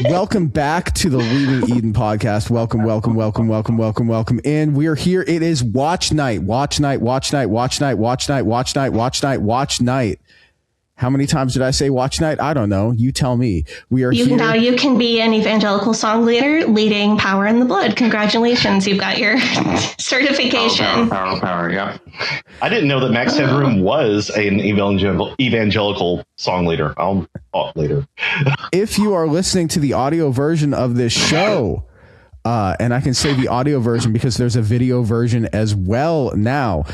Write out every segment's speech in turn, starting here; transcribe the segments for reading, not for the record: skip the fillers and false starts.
Welcome back to the Leaving Eden podcast. Welcome. And we are here. It is watch night. How many times did I say watch night? I don't know. You tell me. We are here. Now you can be an evangelical song leader leading Power in the Blood. Congratulations. You've got your certification. Power. Yeah. I didn't know that Max Headroom was an evangelical song leader. I'll talk later. If you are listening to the audio version of this show, and I can say the audio version because there's a video version as well now,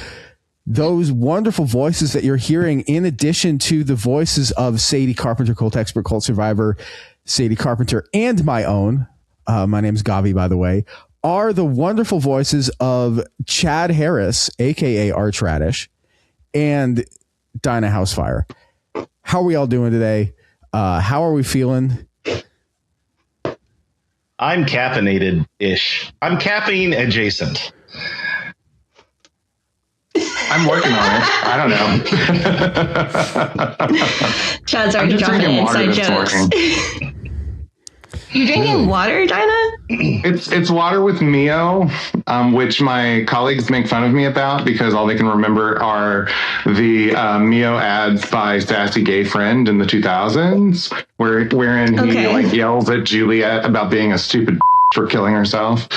those wonderful voices that you're hearing, in addition to the voices of Sadie Carpenter, cult expert, cult survivor, Sadie Carpenter, and my own, my name's Gavi, by the way, are the wonderful voices of Chad Harris, aka Archradish, and Dinah Housefire. How are we all doing today? How are we feeling? I'm caffeinated-ish. I'm caffeine adjacent. I'm working on it. I don't know. Chad's already dropping inside jokes. You drinking water, Dinah? It's water with Mio, which my colleagues make fun of me about because all they can remember are the Mio ads by Sassy Gay Friend in the 2000s, wherein he like yells at Juliet about being a stupid for killing herself.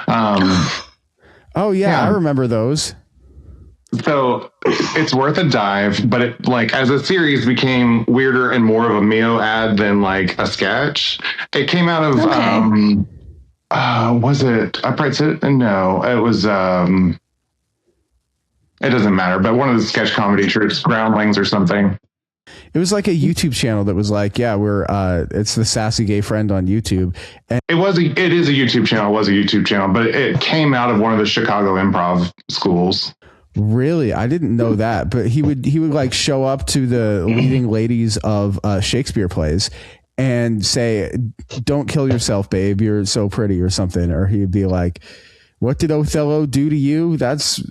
Oh yeah, I remember those. So it's worth a dive, but it like as a series became weirder and more of a Mio ad than like a sketch. It came out of was it Upright Citizen? No, it was it doesn't matter, but one of the sketch comedy troops, Groundlings or something. It was like a YouTube channel that was like, yeah, it's the Sassy Gay Friend on YouTube. And it is a YouTube channel. It was a YouTube channel, but it came out of one of the Chicago improv schools. Really? I didn't know that, but he would like show up to the leading ladies of Shakespeare plays and say, "Don't kill yourself, babe. You're so pretty," or something. Or he'd be like, "What did Othello do to you? That's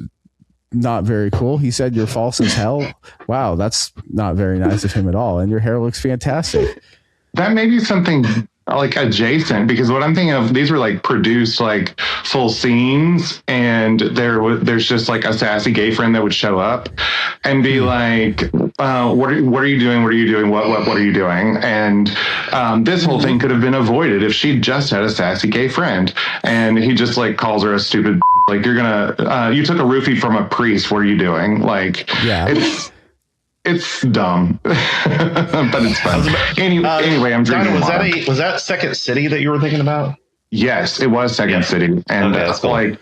not very cool. He said you're false as hell. Wow, that's not very nice of him at all. And your hair looks fantastic." That may be something like adjacent, because what I'm thinking of, these were like produced like full scenes, and there's just like a sassy gay friend that would show up and be like, what are you doing? What are you doing? What are you doing? And this whole thing could have been avoided if she just had a sassy gay friend. And he just like calls her a stupid, like, you took a roofie from a priest. What are you doing? Like, yeah. It's dumb, but it's fun. Anyway, I'm drinking water. Was that Second City that you were thinking about? Yes, it was Second City. And that's cool. Like,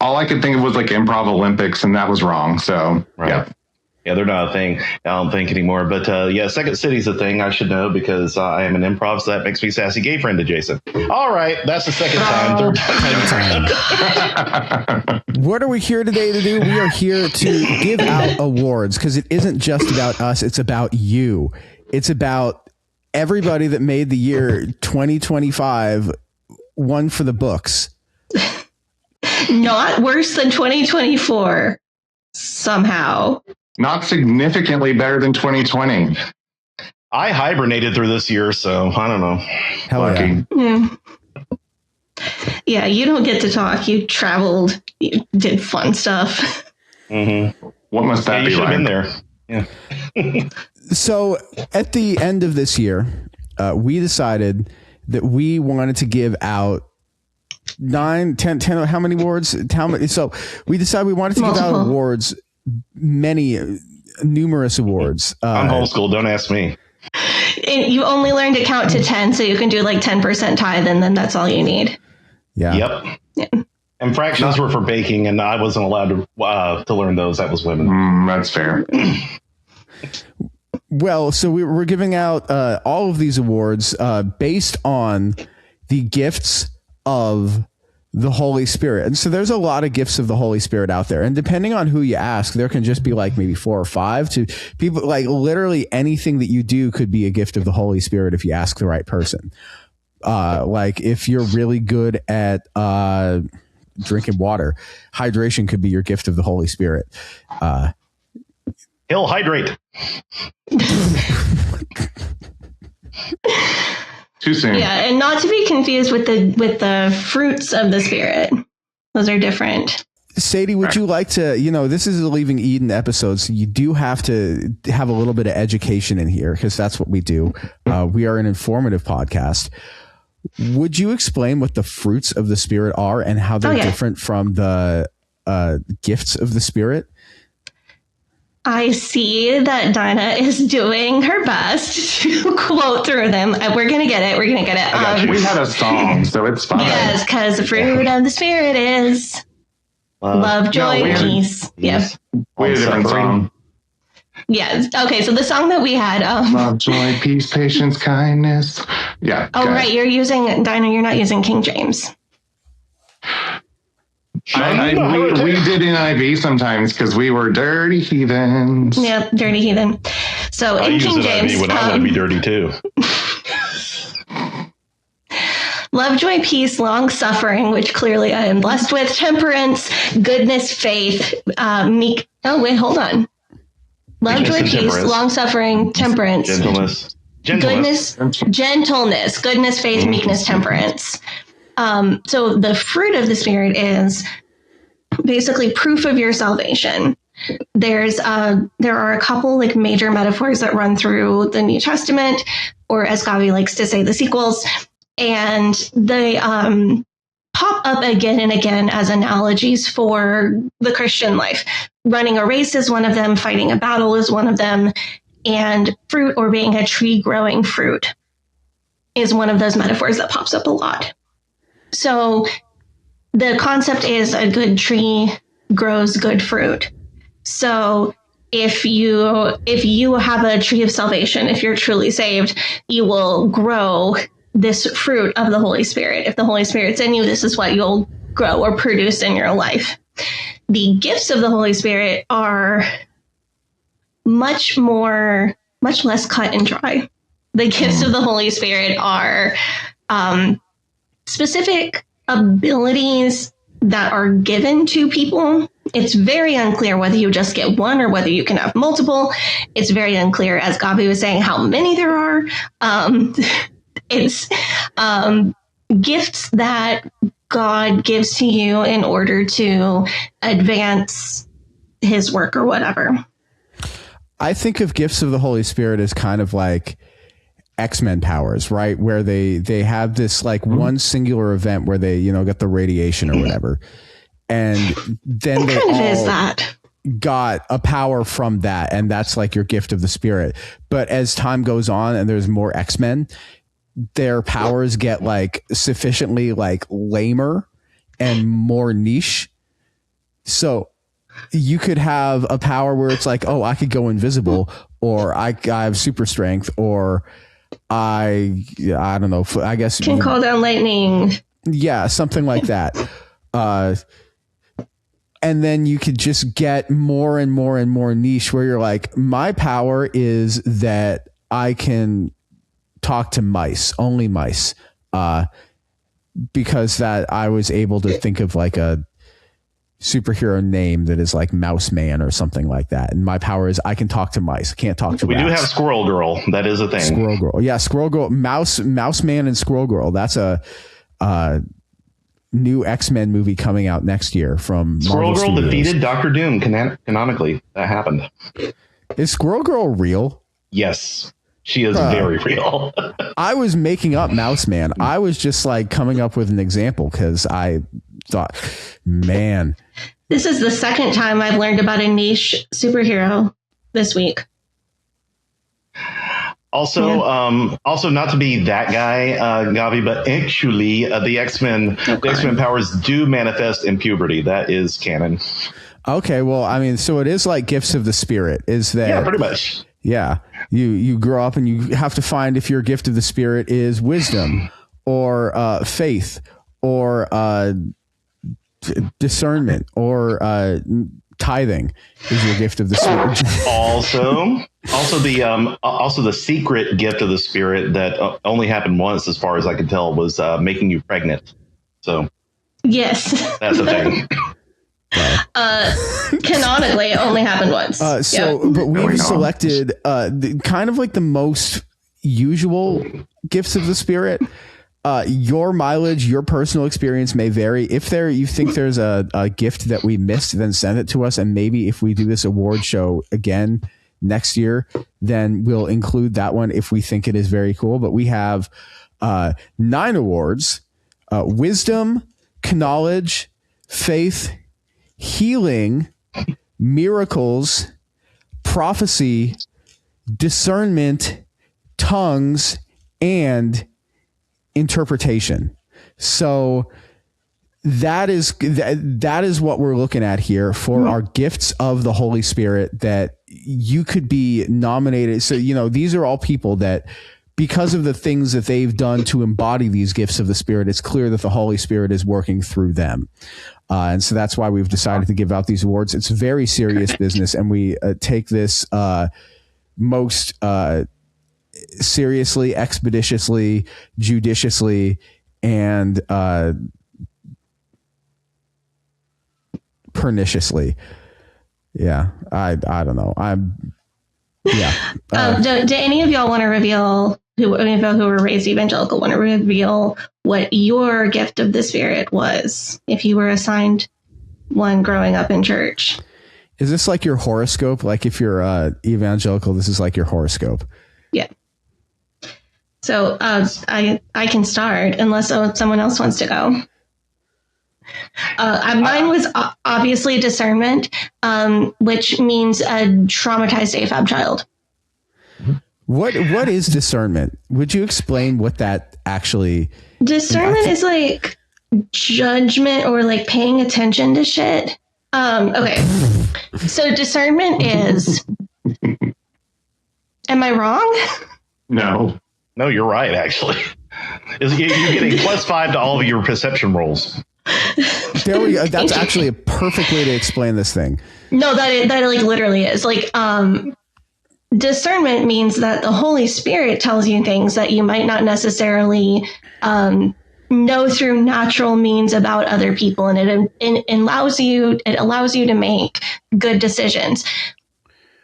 all I could think of was like Improv Olympics, and that was wrong. So, Yeah, they're not a thing, I don't think, anymore. But Second City's a thing I should know because I am an improv, so that makes me Sassy Gay Friend adjacent. All right, that's the second time. Third time. What are we here today to do? We are here to give out awards, because it isn't just about us. It's about you. It's about everybody that made the year 2025 one for the books. Not worse than 2024 somehow. Not significantly better than 2020. I hibernated through this year, so I don't know. Hell lucky. Yeah, you don't get to talk. You traveled. You did fun stuff. Mm-hmm. What must that be like? You should have been there. Yeah. So at the end of this year, we decided that we wanted to give out 9, 10, how many awards? So we decided we wanted to give out awards. Numerous awards. I'm homeschooled. Don't ask me. And you only learn to count to 10, so you can do like 10% tithe, and then that's all you need. Yeah. Yep. Yeah. And fractions were for baking, and I wasn't allowed to learn those. That was women. That's fair. Well, so we're giving out all of these awards based on the gifts of the Holy Spirit. And so there's a lot of gifts of the Holy Spirit out there. And depending on who you ask, there can just be like maybe 4 or 5 to people. Like literally anything that you do could be a gift of the Holy Spirit if you ask the right person. Like if you're really good at drinking water, hydration could be your gift of the Holy Spirit. He'll hydrate. Too soon. Yeah, and not to be confused with the fruits of the Spirit. Those are different. Sadie, would you like to, this is a Leaving Eden episode, so you do have to have a little bit of education in here because that's what we do. We are an informative podcast. Would you explain what the fruits of the Spirit are and how they're different from the gifts of the Spirit? I see that Dinah is doing her best to quote through them. We're going to get it. We had a song, so it's fine. Yes, because the fruit of the Spirit is love, joy, peace. Yes. We had a different song. Yes. Okay, so the song that we had... love, joy, peace, patience, kindness. Yeah. Oh, right. You're not using King James. We did NIV sometimes because we were dirty heathens. Yeah, dirty heathen. So I in use King an James, IV when I want to be dirty too. love, joy, peace, long suffering, which clearly I am blessed with, temperance, goodness, faith, meek. Oh wait, hold on. Love, joy, peace, long suffering, temperance, gentleness, goodness, faith, meekness, temperance. So the fruit of the Spirit is basically proof of your salvation. There are a couple like major metaphors that run through the New Testament, or as Gavi likes to say, the sequels, and they pop up again and again as analogies for the Christian life. Running a race is one of them, fighting a battle is one of them, and fruit, or being a tree growing fruit, is one of those metaphors that pops up a lot. So the concept is a good tree grows good fruit. So if you have a tree of salvation, if you're truly saved, you will grow this fruit of the Holy Spirit. If the Holy Spirit's in you, this is what you'll grow or produce in your life. The gifts of the Holy Spirit are much less cut and dry. The gifts of the Holy Spirit are specific abilities that are given to people. It's very unclear whether you just get one or whether you can have multiple. It's very unclear, as Gabi was saying, how many there are. It's gifts that God gives to you in order to advance his work or whatever. I think of gifts of the Holy Spirit as kind of like X-Men powers, right? Where they have this like one singular event where they, get the radiation or whatever. And then they all got a power from that. And that's like your gift of the Spirit. But as time goes on and there's more X-Men, their powers get like sufficiently like lamer and more niche. So you could have a power where it's like, oh, I could go invisible, or I have super strength, or I don't know. I guess can call down lightning. Yeah, something like that. And then you could just get more and more and more niche where you're like, my power is that I can talk to mice, only mice, because that I was able to think of like a superhero name that is like Mouse Man or something like that. And my power is I can talk to mice. I can't talk to rats. We do have Squirrel Girl. That is a thing. Squirrel Girl. Yeah, Squirrel Girl. Mouse Man and Squirrel Girl. That's a new X-Men movie coming out next year from Squirrel Marvel Girl Studios. defeated Doctor Doom canonically. That happened. Is Squirrel Girl real? Yes. She is very real. I was making up Mouse Man. I was just like coming up with an example because I thought, man. This is the second time I've learned about a niche superhero this week. Also, not to be that guy, Gavi, but actually, the X-Men powers do manifest in puberty. That is canon. Okay, well, I mean, so it is like gifts of the Spirit. Is that? Yeah, pretty much. Yeah, you grow up and you have to find if your gift of the Spirit is wisdom or faith or discernment or tithing is your gift of the Spirit. also the secret gift of the Spirit that only happened once, as far as I can tell, was making you pregnant. So yes, that's the thing. Canonically, it only happened once. But we've selected kind of like the most usual gifts of the Spirit. Your mileage, your personal experience may vary. If you think there's a gift that we missed, then send it to us. And maybe if we do this award show again next year, then we'll include that one if we think it is very cool. But we have 9 awards: wisdom, knowledge, faith, healing, miracles, prophecy, discernment, tongues, and interpretation. So that is what we're looking at here for our gifts of the Holy Spirit that you could be nominated. So, these are all people that, because of the things that they've done to embody these gifts of the Spirit, it's clear that the Holy Spirit is working through them. And so that's why we've decided to give out these awards. It's very serious business, and we take this most seriously, expeditiously, judiciously, and perniciously. Yeah, I don't know. Do any of y'all want to reveal, any of y'all who were raised evangelical, want to reveal what your gift of the Spirit was if you were assigned one growing up in church? Is this like your horoscope? Like if you're evangelical, this is like your horoscope? Yeah. So I can start unless someone else wants to go. Mine was obviously discernment, which means a traumatized AFAB child. What is discernment? Would you explain what that actually? Discernment is like judgment or like paying attention to shit. Okay. So discernment is. Am I wrong? No, you're right. Actually, you're getting +5 to all of your perception rolls. There we go. That's actually a perfect way to explain this thing. No, that like literally is like discernment means that the Holy Spirit tells you things that you might not necessarily know through natural means about other people, and it allows you to make good decisions.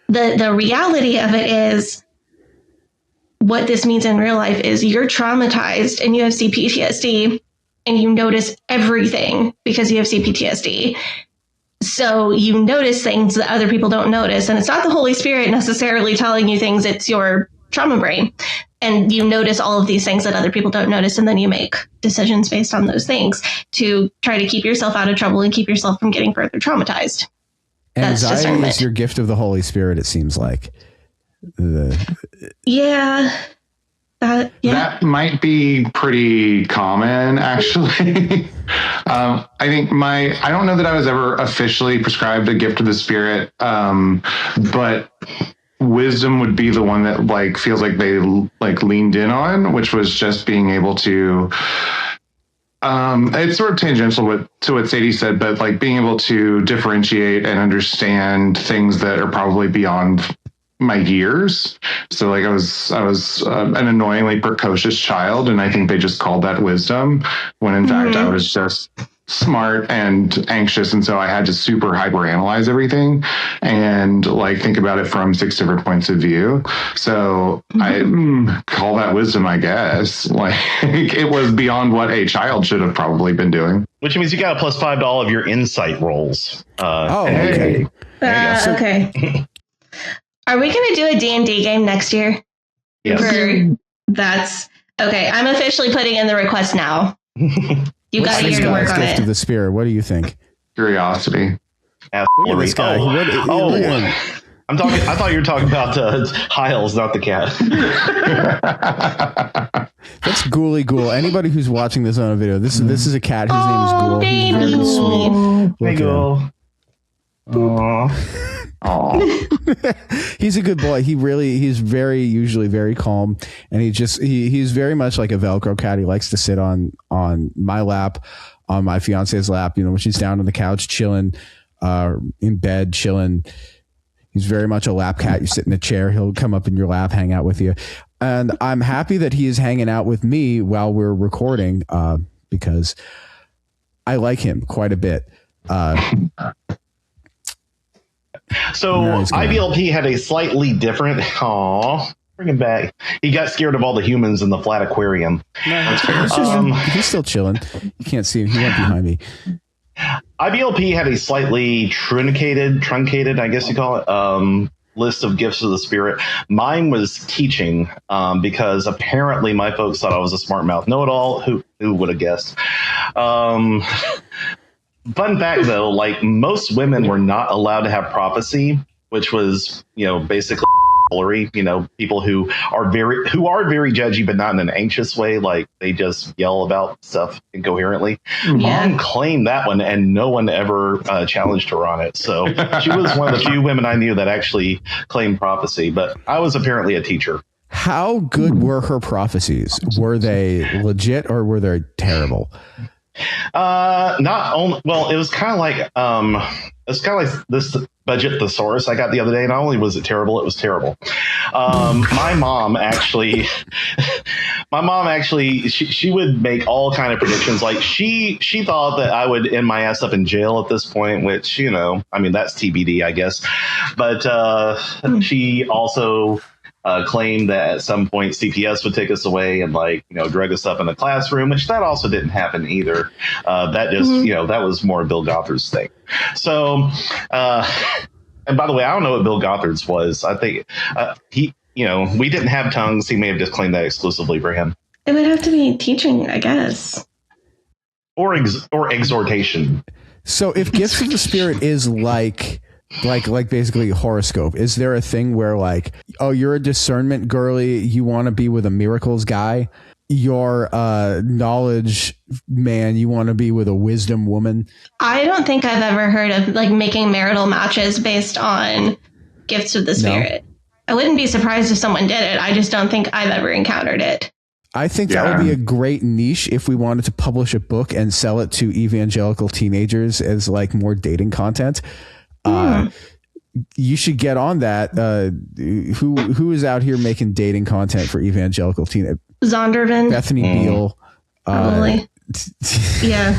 The reality of it is, what this means in real life is you're traumatized and you have CPTSD, and you notice everything because you have CPTSD. So you notice things that other people don't notice. And it's not the Holy Spirit necessarily telling you things, it's your trauma brain. And you notice all of these things that other people don't notice. And then you make decisions based on those things to try to keep yourself out of trouble and keep yourself from getting further traumatized. Anxiety is your gift of the Holy Spirit, it seems like. Yeah. That might be pretty common, actually. I think I don't know that I was ever officially prescribed a gift of the Spirit, but wisdom would be the one that like feels like they like leaned in on, which was just being able to. It's sort of tangential to what Sadie said, but like being able to differentiate and understand things that are probably beyond my years. So like I was an annoyingly precocious child, and I think they just called that wisdom, when in fact I was just smart and anxious, and so I had to super hyperanalyze everything and like think about it from 6 different points of view. So I call that wisdom, I guess. Like it was beyond what a child should have probably been doing. Which means you got a +5 to all of your insight rolls. Okay. Okay. Are we going to do a D&D game next year? Yes. That's okay. I'm officially putting in the request now. You got a year to work on gift it. of the Spirit. What do you think? Curiosity. Look at this guy. I thought you were talking about Hiles, not the cat. That's Ghoulie Ghoul. Anybody who's watching this on a video, this is a cat. His name is Ghoul. Baby. He's very sweet. Hey, Ghoul. He's a good boy. He's usually very calm, and he's very much like a Velcro cat. He likes to sit on my lap, on my fiance's lap, when she's down on the couch chilling, in bed chilling. He's very much a lap cat. You sit in a chair, he'll come up in your lap, hang out with you. And I'm happy that he is hanging out with me while we're recording, because I like him quite a bit. So IBLP had a slightly different. Bring him back. He got scared of all the humans in the flat aquarium. He's still chilling. You can't see him. He went behind me. IBLP had a slightly truncated, I guess you call it, list of gifts of the spirit. Mine was teaching, because apparently my folks thought I was a smart mouth know-it-all. Who would have guessed? Fun fact, though, like most women were not allowed to have prophecy, which was, basically people who are very judgy, but not in an anxious way. Like they just yell about stuff incoherently. Yeah. Mom claimed that one, and no one ever challenged her on it. So she was one of the few women I knew that actually claimed prophecy. But I was apparently a teacher. How good were her prophecies? Were they legit or were they terrible? Not only. Well, it was kind of like this budget thesaurus I got the other day. Not only was it terrible, it was terrible. My mom actually, she would make all kind of predictions. Like she thought that I would end my ass up in jail at this point, which, that's TBD, I guess. But she also claimed that at some point CPS would take us away and drug us up in the classroom, which that also didn't happen either. That just, that was more Bill Gothard's thing. So, and by the way, I don't know what Bill Gothard's was. I think we didn't have tongues. He may have just claimed that exclusively for him. It would have to be teaching, I guess. Or exhortation. So if gifts of the spirit is like basically horoscope, is there a thing where you're a discernment girly, you want to be with a miracles guy, you're a knowledge man, you want to be with a wisdom woman? I don't think I've ever heard of making marital matches based on gifts of the spirit. No. I wouldn't be surprised if someone did it. I just don't think I've ever encountered it. I think that would be a great niche if we wanted to publish a book and sell it to evangelical teenagers as more dating content. You should get on that. Who is out here making dating content for evangelical teen? Zondervan, Bethany Beal, probably. Yeah.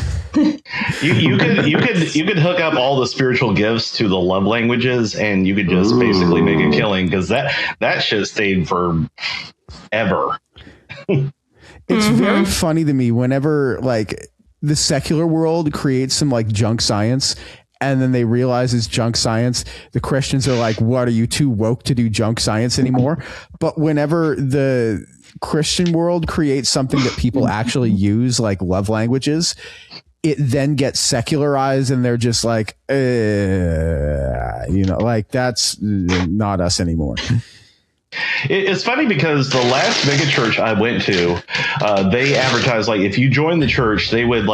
you could hook up all the spiritual gifts to the love languages, and you could just basically make a killing, because that shit stayed for ever. It's very funny to me whenever the secular world creates some junk science. And then they realize it's junk science. The Christians are like, what, are you too woke to do junk science anymore? But whenever the Christian world creates something that people actually use, like love languages, it then gets secularized and they're just that's not us anymore. It's funny because the last megachurch I went to, they advertised if you join the church, they would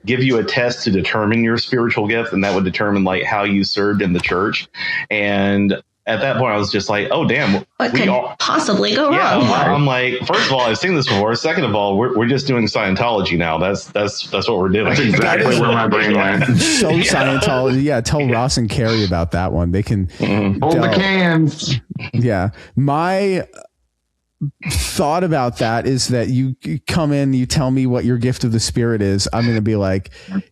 give you a test to determine your spiritual gift, and that would determine how you served in the church. And at that point, I was just oh damn, what could possibly go wrong? I'm first of all, I've seen this before. Second of all, we're just doing Scientology now. That's what we're doing. That's exactly where my brain went. So Scientology, yeah. Tell Ross and Carrie about that one. They can hold the cans. Yeah, my thought about that is that you come in, you tell me what your gift of the spirit is. I'm going to be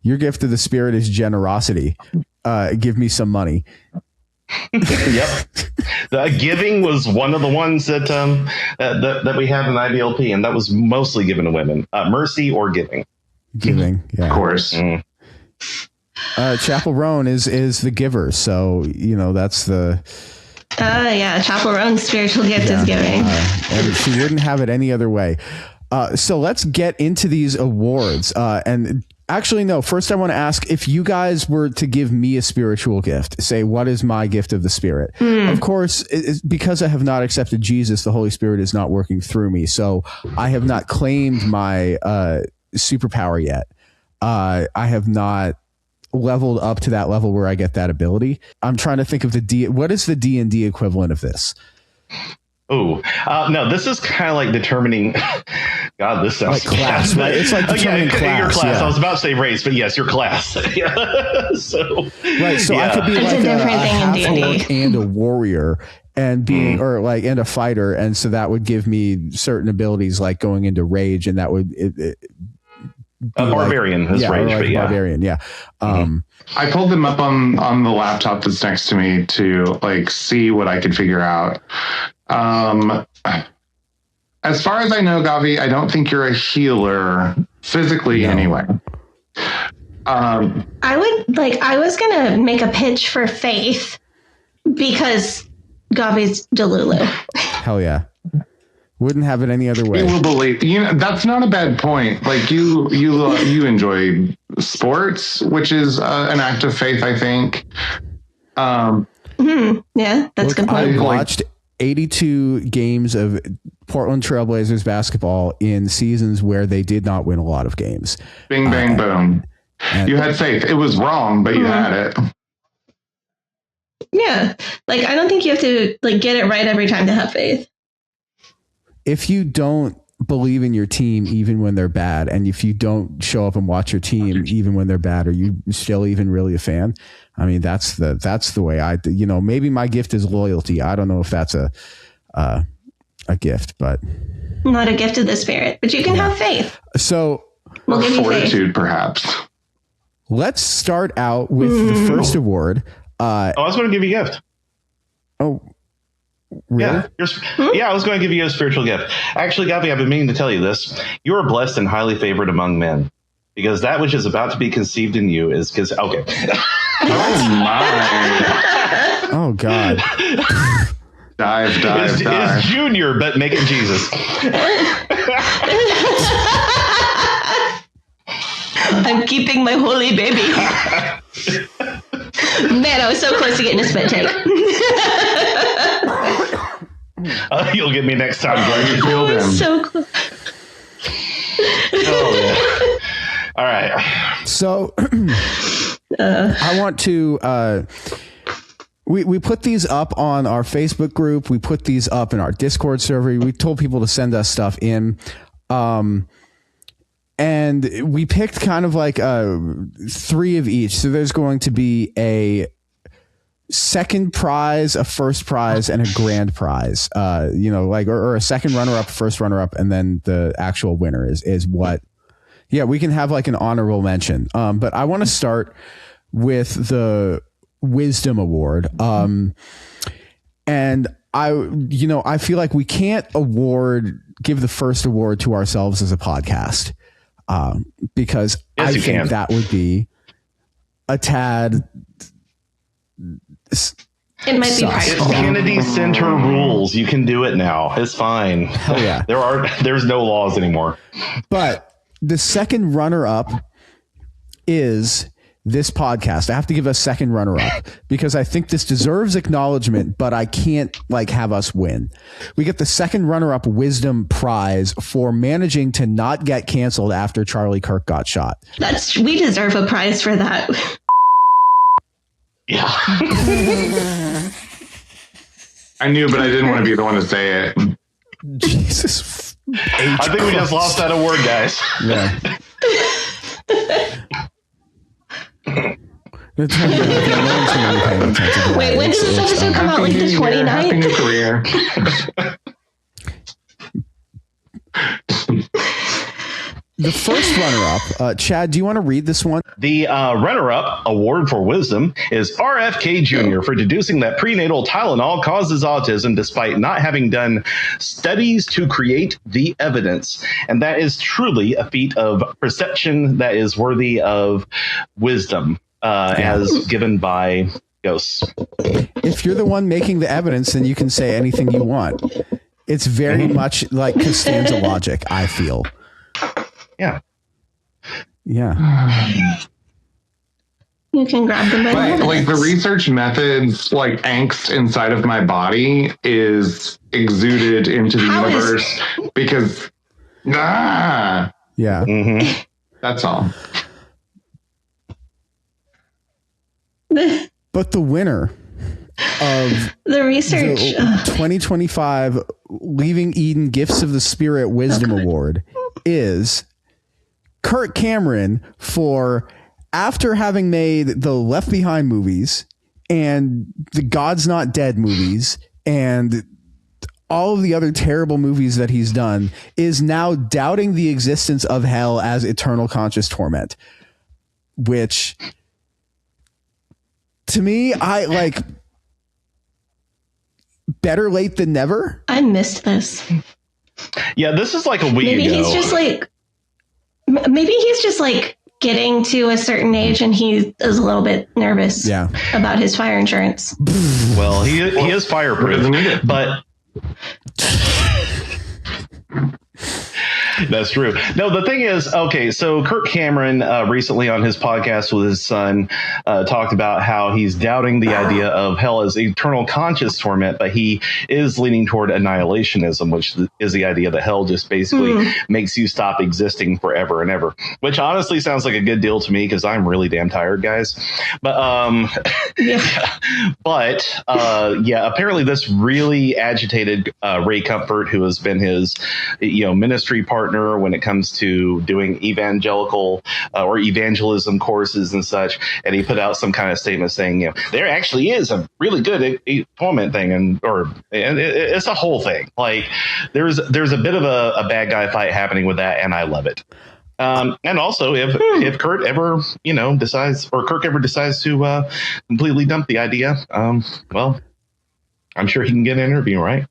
your gift of the spirit is generosity. Give me some money. Yep. The giving was one of the ones that we had in IBLP, and that was mostly given to women. Mercy or giving. Yeah. Of course. Chapel Roan is the giver, so that's the Chapel Roan's spiritual gift is giving, and she wouldn't have it any other way. So let's get into these awards. And actually, no, first I want to ask, if you guys were to give me a spiritual gift, say, what is my gift of the Spirit? Of course, because I have not accepted Jesus, the Holy Spirit is not working through me. So I have not claimed my superpower yet. I have not leveled up to that level where I get that ability. I'm trying to think of what is the D&D equivalent of this? Oh, no, this is kind of determining. God, this sounds class. Right? It's determining class. Your class. Yeah. I was about to say race, but yes, your class. So I could be it's a different thing in D&D. And a warrior, and being and a fighter, and so that would give me certain abilities like going into rage, and that would a barbarian is rage, but barbarian, yeah. I pulled them up on the laptop that's next to me to see what I could figure out. as far as I know, Gavi, I don't think you're a healer physically anyway. I was going to make a pitch for Faith because Gavi's Delulu. Hell yeah. Wouldn't have it any other way. We will believe. That's not a bad point. Like you enjoy sports, which is an act of faith, I think. Yeah, that's a good point. I watched 82 games of Portland Trailblazers basketball in seasons where they did not win a lot of games. Bing, bang, boom. You had faith. It was wrong, but you had it. Yeah. Like, I don't think you have to get it right every time to have faith. If you don't believe in your team, even when they're bad, and if you don't show up and watch your team, even when they're bad, are you still even really a fan? I mean, that's the way maybe my gift is loyalty. I don't know if that's a gift, but not a gift of the spirit, but you can have faith. So we'll give you fortitude, perhaps. Let's start out with the first award. I was going to give you a gift. Oh, really? Yeah, I was going to give you a spiritual gift. Actually, Gavi, I've been meaning to tell you this. You are blessed and highly favored among men, because that which is about to be conceived in you is okay. Oh my! Oh God! dive. It's Junior, but make it Jesus. I'm keeping my holy baby. Man, I was so close to getting a spit take. You'll get me next time. Glad you killed him. So close. Oh, yeah. All right. So I want to. We put these up on our Facebook group. We put these up in our Discord server. We told people to send us stuff in. And we picked kind of like 3 of each. So there's going to be a second prize, a first prize, and a grand prize. Or a second runner-up, first runner-up, and then the actual winner is what. Yeah, we can have like an honorable mention. But I want to start with the Wisdom Award. And I feel like we can't give the first award to ourselves as a podcast. Because yes, I think that would be a tad. It might be It's Kennedy Center rules. You can do it now. It's fine. Hell yeah. There's no laws anymore. But the second runner-up is this podcast. I have to give a second runner-up because I think this deserves acknowledgement, but I can't have us win. We get the second runner-up Wisdom Prize for managing to not get canceled after Charlie Kirk got shot. We deserve a prize for that. Yeah. I knew, but I didn't want to be the one to say it. Jesus. I think we just lost that award, guys. Yeah. Wait, when does this episode come out? Like the 29th? Happy New Career. The first runner-up, Chad, do you want to read this one? The runner-up award for wisdom is RFK Jr. for deducing that prenatal Tylenol causes autism despite not having done studies to create the evidence. And that is truly a feat of perception that is worthy of wisdom as given by ghosts. If you're the one making the evidence, then you can say anything you want. It's very much like Costanza logic, I feel. Yeah. Yeah. You can grab them by the like the research methods, like angst inside of my body is exuded into the universe because Yeah. Mm-hmm. That's all. But the winner of the research the 2025 Leaving Eden Gifts of the Spirit Wisdom Award is Kirk Cameron for, after having made the Left Behind movies and the God's Not Dead movies and all of the other terrible movies that he's done, is now doubting the existence of hell as eternal conscious torment, which to me, better late than never. I missed this. Yeah, this is like a week Maybe ago. Maybe he's just like getting to a certain age and he is a little bit nervous about his fire insurance. Well, he is fireproof, but that's true. No, the thing is, okay, so Kirk Cameron recently on his podcast with his son talked about how he's doubting the idea of hell as eternal conscious torment, but he is leaning toward annihilationism, which is the idea that hell just basically makes you stop existing forever and ever, which honestly sounds like a good deal to me because I'm really damn tired, guys. But apparently this really agitated Ray Comfort, who has been his ministry partner when it comes to doing evangelical or evangelism courses and such, and he put out some kind of statement saying, there actually is a really good torment thing, and it's a whole thing. Like there's a bit of a bad guy fight happening with that, and I love it. And also, if Kirk ever decides to completely dump the idea, well, I'm sure he can get an interview, right?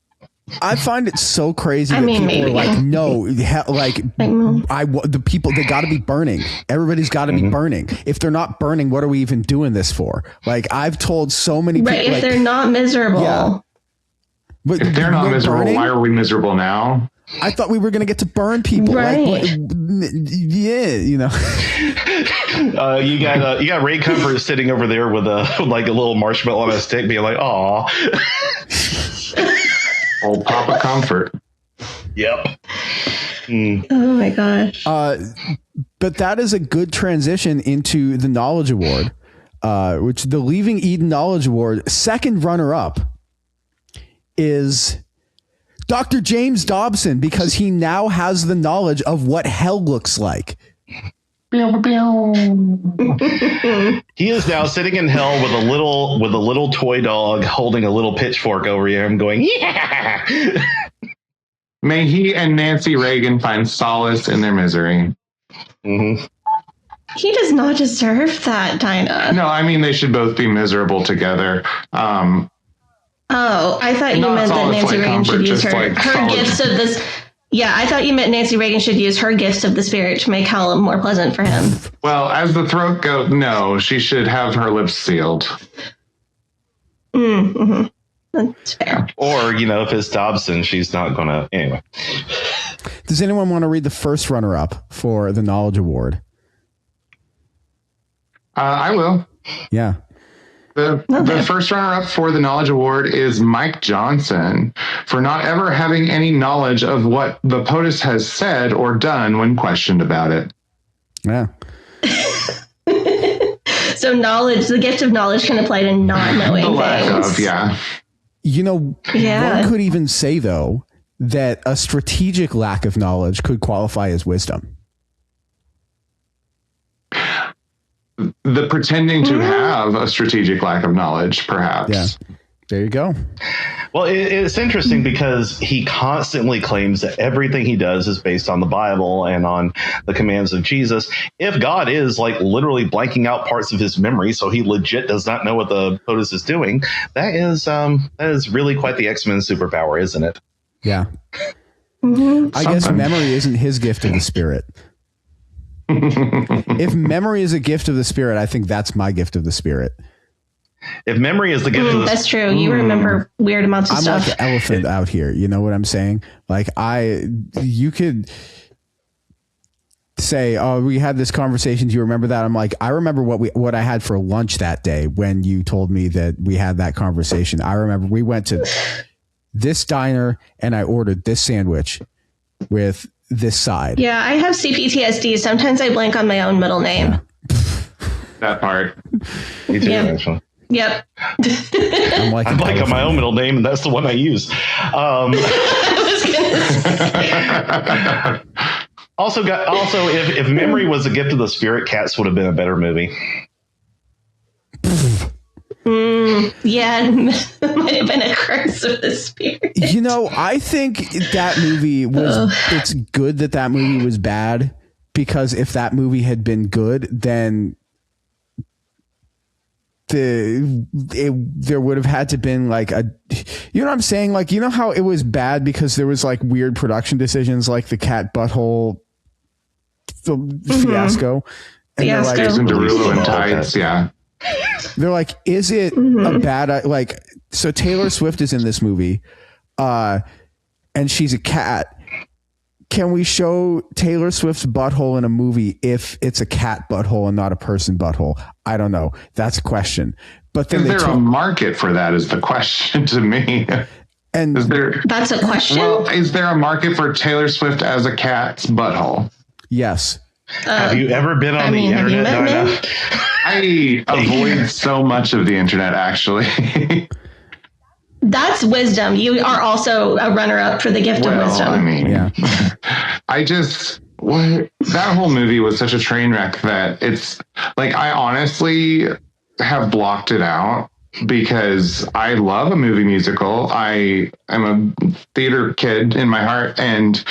I find it so crazy that people are like, no, the people, they got to be burning. Everybody's got to be burning. If they're not burning, what are we even doing this for? Like, I've told so many people. Right, if they're not miserable. Yeah. But if they're not miserable, burning, why are we miserable now? I thought we were going to get to burn people. Right. You got Ray Comfort sitting over there with like a little marshmallow on a stick being like, aw. Old Papa Comfort. Yep. Oh my gosh. But that is a good transition into the Knowledge Award, which the Leaving Eden Knowledge Award, second runner-up is Dr. James Dobson, because he now has the knowledge of what hell looks like. He is now sitting in hell with a little toy dog holding a little pitchfork over him going, yeah. May he and Nancy Reagan find solace in their misery. Mm-hmm. He does not deserve that, Dinah. No, I mean, they should both be miserable together. I thought you meant that Nancy Reagan should use her gifts of this. Yeah, I thought you meant Nancy Reagan should use her gifts of the spirit to make hell more pleasant for him. Well, as the throat goat, no, she should have her lips sealed. Mm-hmm. That's fair. Or, if it's Dobson, she's not going to. Anyway. Does anyone want to read the first runner-up for the Knowledge Award? I will. Yeah. The first runner-up for the Knowledge Award is Mike Johnson for not ever having any knowledge of what the POTUS has said or done when questioned about it. Yeah. So knowledge, the gift of knowledge can apply to not knowing the lack things. of, yeah. One could even say, though, that a strategic lack of knowledge could qualify as wisdom. The pretending to have a strategic lack of knowledge, perhaps. Yeah. There you go. Well, it's interesting because he constantly claims that everything he does is based on the Bible and on the commands of Jesus. If God is like literally blanking out parts of his memory, so he legit does not know what the POTUS is doing, that is really quite the X-Men superpower, isn't it? Yeah. I guess memory isn't his gift of the spirit. If memory is a gift of the spirit, I think that's my gift of the spirit. If memory is the gift of the that's true. You remember weird amounts of stuff. I'm like an elephant out here. You know what I'm saying? Like you could say, oh, we had this conversation. Do you remember that? I'm like, I remember what I had for lunch that day when you told me that we had that conversation. I remember we went to this diner and I ordered this sandwich with this side. Yeah, I have CPTSD. Sometimes I blank on my own middle name. Yeah. That part. Me too, actually. Yep. I'm like on my own middle name, and that's the one I use. Also, if memory was a gift of the spirit, Cats would have been a better movie. Yeah, it might have been a curse of the spirit. I think that movie was. It's good that movie was bad, because if that movie had been good, then there would have had to been like you know what I'm saying? Like, you know how it was bad because there was like weird production decisions, like the cat butthole fiasco. And Fiasco. they're Jason like, Derulo in tights. Yeah. they're like, is it a bad, like, so Taylor Swift is in this movie, and she's a cat. Can we show Taylor Swift's butthole in a movie if it's a cat butthole and not a person butthole? I don't know. That's a question. But then Is there a market for that is the question to me. And that's a question. Well, is there a market for Taylor Swift as a cat's butthole? yes. Have you ever been on the have you internet, met Dinah? men? I avoid so much of the internet, actually. That's wisdom. You are also a runner-up for the gift of wisdom. I mean, Yeah. that whole movie was such a train wreck that it's like, I honestly have blocked it out because I love a movie musical. I am a theater kid in my heart, and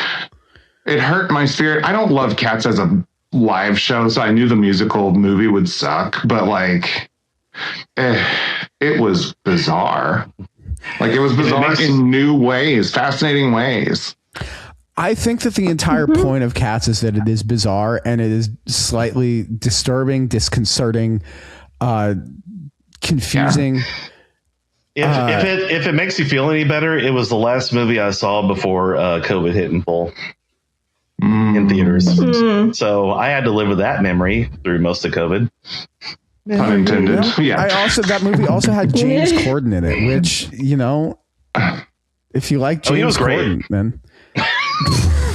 it hurt my spirit. I don't love Cats as a live show, so I knew the musical movie would suck, but like, it was bizarre. Like, it was bizarre in new ways, fascinating ways. I think that the entire point of Cats is that it is bizarre and it is slightly disturbing, disconcerting, confusing. Yeah. If it makes you feel any better, it was the last movie I saw before COVID hit in full in theaters. So I had to live with that memory through most of COVID. Pun intended. Yeah. That movie also had James Corden in it, which, you know, if you like James he was great. Corden, then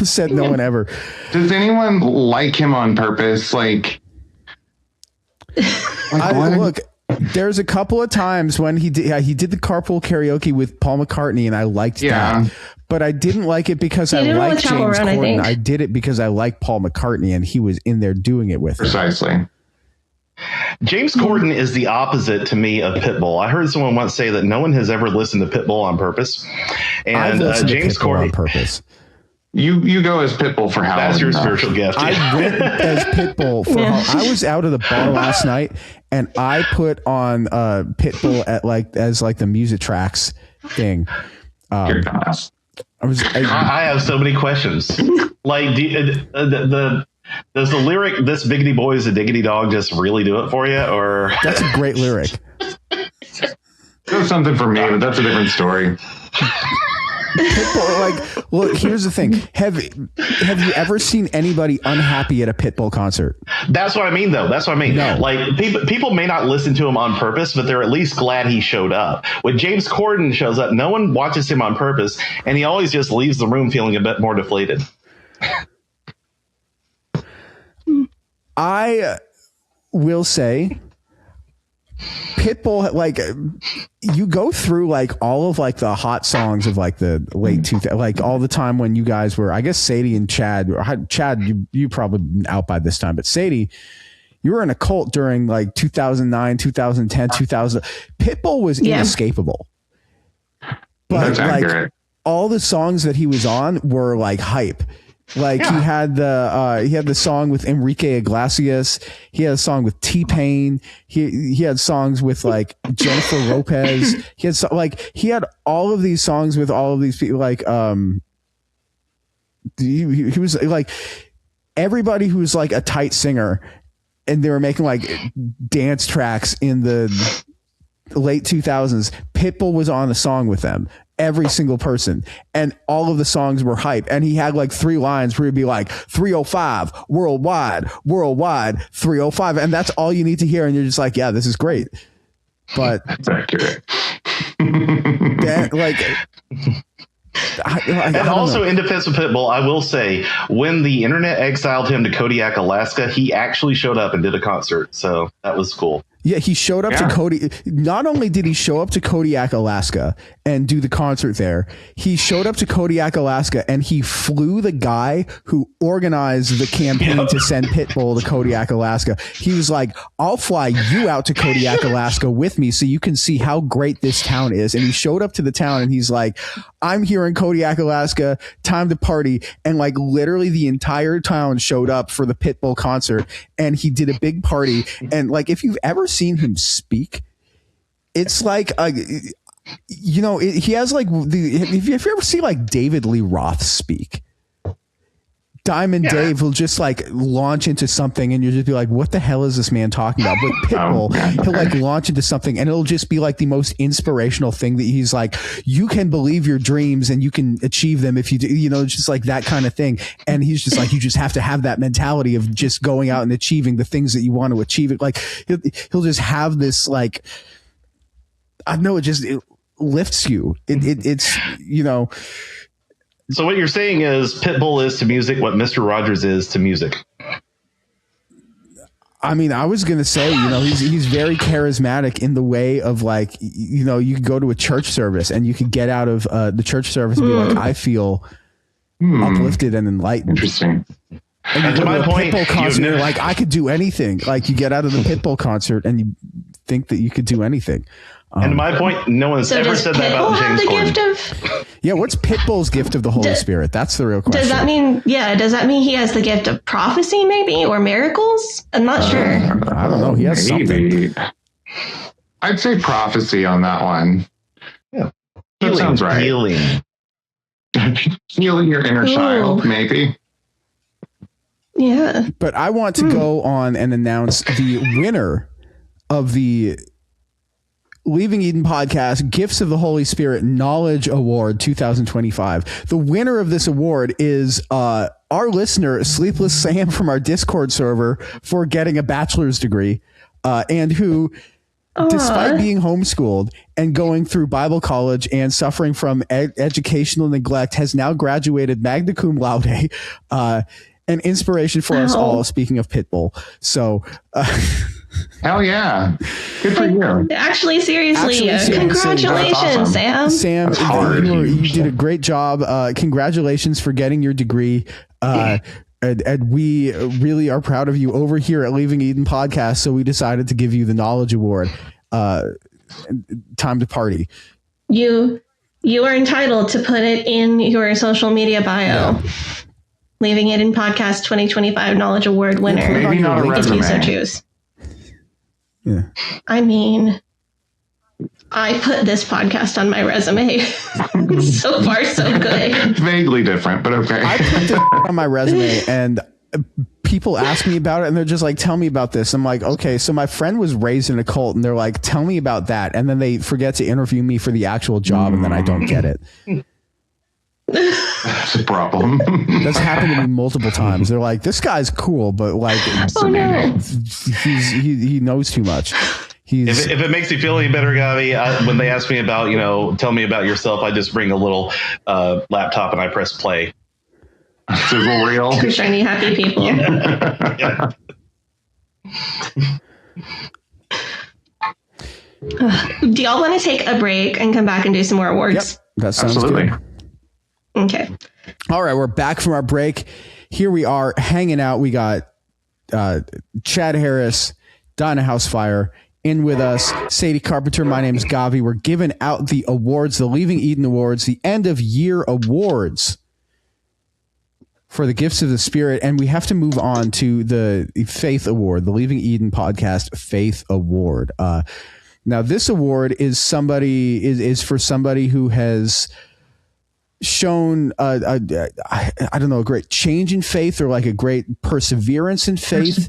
said no one ever. Does anyone like him on purpose? Like Look, there's a couple of times when he did the carpool karaoke with Paul McCartney, and I liked that. But I didn't like it because I liked James Corden. I did it because I liked Paul McCartney, and he was in there doing it with him. Precisely. James Corden is the opposite to me of Pitbull. I heard someone once say that no one has ever listened to Pitbull on purpose. And James Corden on purpose. You go as Pitbull for Halloween. That's your spiritual gift. I went as Pitbull for I was out of the bar last night, and I put on Pitbull at as the music tracks thing. You're dumbass. I have so many questions. Like, does the lyric "This biggity boy is a diggity dog" just really do it for you, or that's a great lyric? That's something for me, but that's a different story. Pitbull, look, here's the thing. Have you ever seen anybody unhappy at a Pitbull concert? That's what I mean, though. That's what I mean. No. Like, people may not listen to him on purpose, but they're at least glad he showed up. When James Corden shows up, no one watches him on purpose, and he always just leaves the room feeling a bit more deflated. I will say Pitbull, you go through all of the hot songs of the late 2000s, all the time when you guys were, I guess Sadie and Chad, you probably out by this time, but Sadie, you were in a cult during 2009, 2010, 2000. Pitbull was inescapable. But that's accurate. All the songs that he was on were hype. He had the song with Enrique Iglesias. He had a song with T-Pain. He had songs with Jennifer Lopez. He had all of these songs with all of these people. He was everybody who was a tight singer, and they were making dance tracks in the late 2000s. Pitbull was on a song with them. Every single person, and all of the songs were hype. And he had 3 lines where he'd be 305 worldwide 305, and that's all you need to hear, and you're just yeah, this is great. But that's accurate. And also, in defense of Pitbull, I will say, when the internet exiled him to Kodiak, Alaska, he actually showed up and did a concert, so that was cool. Yeah, he showed up to Kodiak. Not only did he show up to Kodiak, Alaska and do the concert there, he showed up to Kodiak, Alaska, and he flew the guy who organized the campaign to send Pitbull to Kodiak, Alaska. He was like, I'll fly you out to Kodiak, Alaska with me so you can see how great this town is. And he showed up to the town and he's like, I'm here in Kodiak, Alaska, time to party. And literally the entire town showed up for the Pitbull concert, and he did a big party. And if you've ever seen him speak, it's like he has like if you ever see like David Lee Roth speak, Diamond Dave will just like launch into something and you'll just be like, what the hell is this man talking about? But Pitbull, he'll like launch into something and it'll just be like the most inspirational thing that he's like, you can believe your dreams and you can achieve them if you do, just like that kind of thing. And he's just like, you just have to have that mentality of just going out and achieving the things that you want to achieve. It like he'll just have this like, I know it lifts you. It's So what you're saying is Pitbull is to music what Mr. Rogers is to music. I mean, I was going to say, he's very charismatic in the way of like, you could go to a church service and you could get out of the church service and be like, I feel uplifted and enlightened. Interesting. And to my point, Pitbull concert, you're like, I could do anything. Like you get out of the Pitbull concert and you think that you could do anything. And to my point, no one's ever said that about James Corden. Yeah, what's Pitbull's gift of the Holy Spirit? That's the real question. Does that mean he has the gift of prophecy maybe or miracles? I'm not sure. I don't know. He has something. I'd say prophecy on that one. Yeah. That sounds right. Healing Your inner child, maybe. Yeah. But I want to go on and announce the winner of the Leaving Eden podcast Gifts of the Holy Spirit Knowledge Award 2025. The winner of this award is our listener Sleepless Sam from our Discord server for getting a bachelor's degree and who despite being homeschooled and going through Bible college and suffering from educational neglect has now graduated magna cum laude, an inspiration for us all, speaking of Pitbull. So hell yeah. Good for you. Actually, seriously, congratulations, awesome. Sam, you did a great job. Congratulations for getting your degree. And we really are proud of you over here at Leaving Eden podcast. So we decided to give you the Knowledge Award. Time to party. You are entitled to put it in your social media bio. Yeah. Leaving Eden podcast 2025 Knowledge Award winner. Maybe not a if resume. you so choose. Yeah. I mean, I put this podcast on my resume. So far, so good. Vaguely different, but okay. I put this on my resume and people ask me about it and they're just like, tell me about this. I'm like, okay, so my friend was raised in a cult and they're like, tell me about that. And then they forget to interview me for the actual job and then I don't get it. That's a problem. That's happened to me multiple times. They're like, this guy's cool, but like, he knows too much. If it makes you feel any better, Gavi, when they ask me about, tell me about yourself, I just bring a little laptop and I press play. Sizzle reel. Two shiny happy people. Yeah. Do y'all want to take a break and come back and do some more awards? Yep, that sounds good. Okay. All right, we're back from our break. Here we are hanging out. We got Chad Harris, Dinah Housefire, in with us, Sadie Carpenter. My name is Gavi. We're giving out the awards, the Leaving Eden Awards, the end of year awards for the Gifts of the Spirit. And we have to move on to the Faith Award, the Leaving Eden Podcast Faith Award. Now, this award is for somebody who has shown I don't know, a great change in faith or like a great perseverance in faith.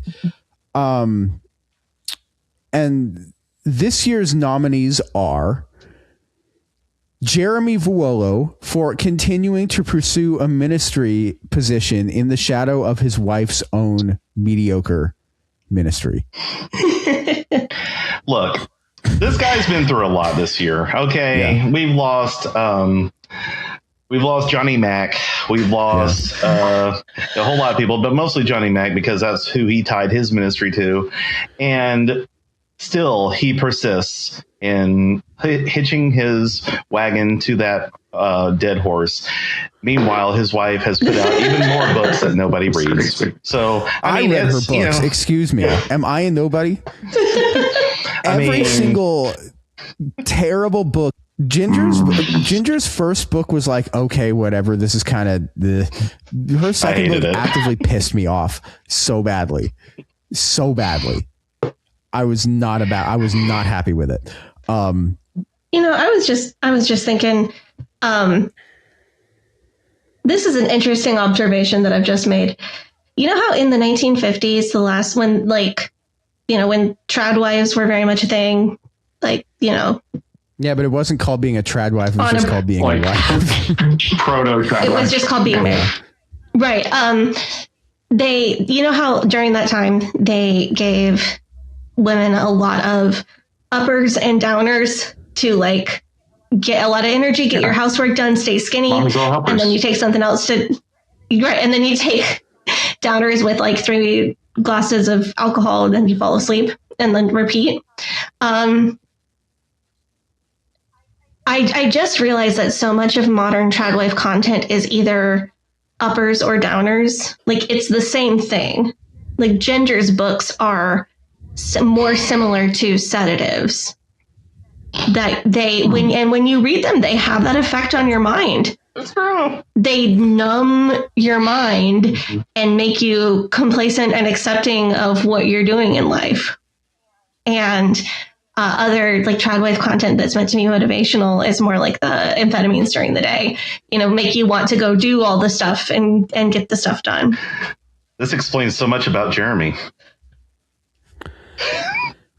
And this year's nominees are Jeremy Vuolo for continuing to pursue a ministry position in the shadow of his wife's own mediocre ministry. Look, this guy's been through a lot this year. Okay, yeah. We've lost Johnny Mac. We've lost a whole lot of people, but mostly Johnny Mac because that's who he tied his ministry to. And still, he persists in hitching his wagon to that dead horse. Meanwhile, his wife has put out even more books that nobody reads. So I read her books. Excuse me. Am I a nobody? Every single terrible book. Ginger's first book was like, okay, whatever. This is kind of her second book actively pissed me off so badly. I was not happy with it. I was just thinking, this is an interesting observation that I've just made. You know how in the 1950s, when trad wives were very much a thing, Yeah, but it wasn't called being a trad wife. It was just called being a wife. Proto trad wife. It was just called being married. Right. How during that time they gave women a lot of uppers and downers to get a lot of energy, get your housework done, stay skinny, and then you take something else and then you take downers with 3 glasses of alcohol, and then you fall asleep, and then repeat. I just realized that so much of modern trad wife content is either uppers or downers. It's the same thing. Ginger's books are more similar to sedatives. That when you read them, they have that effect on your mind. That's true. They numb your mind and make you complacent and accepting of what you're doing in life. And other trad wife content that's meant to be motivational is more like the amphetamines during the day, make you want to go do all the stuff and get the stuff done. This explains so much about Jeremy.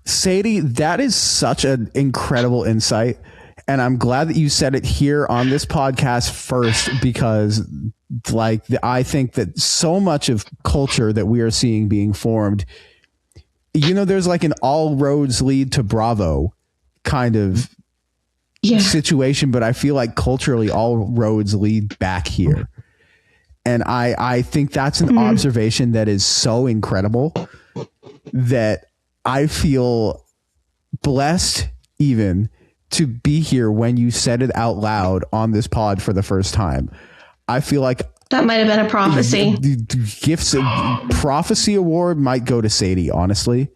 Sadie, that is such an incredible insight. And I'm glad that you said it here on this podcast first, because I think that so much of culture that we are seeing being formed, there's an all roads lead to Bravo kind of situation, but I feel like culturally all roads lead back here. And I think that's an observation that is so incredible that I feel blessed even to be here when you said it out loud on this pod for the first time. I feel like that might have been a prophecy. The prophecy award might go to Sadie, honestly,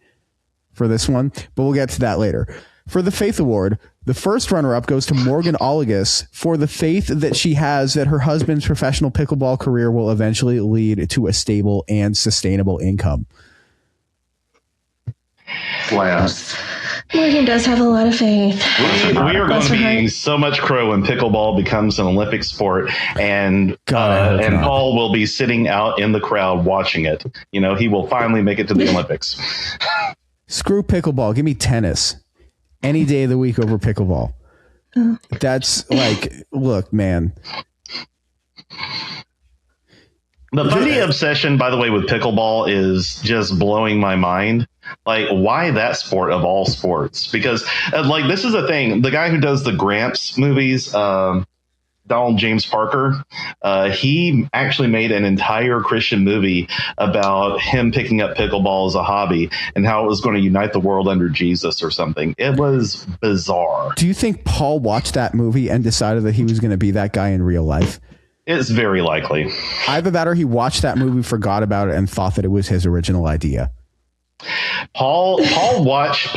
for this one, but we'll get to that later. For the Faith Award, the first runner-up goes to Morgan Oligus for the faith that she has that her husband's professional pickleball career will eventually lead to a stable and sustainable income. Wow. Morgan does have a lot of faith. We are going to be eating so much crow when pickleball becomes an Olympic sport, and Paul will be sitting out in the crowd watching it. He will finally make it to the Olympics. Screw pickleball. Give me tennis any day of the week over pickleball. That's look, man. The funny obsession, by the way, with pickleball is just blowing my mind. Why that sport of all sports? Because this is the thing. The guy who does the Gramps movies, Donald James Parker, he actually made an entire Christian movie about him picking up pickleball as a hobby and how it was going to unite the world under Jesus or something. It was bizarre. Do you think Paul watched that movie and decided that he was going to be that guy in real life? It's very likely. Either that or he watched that movie, forgot about it, and thought that it was his original idea. Paul watched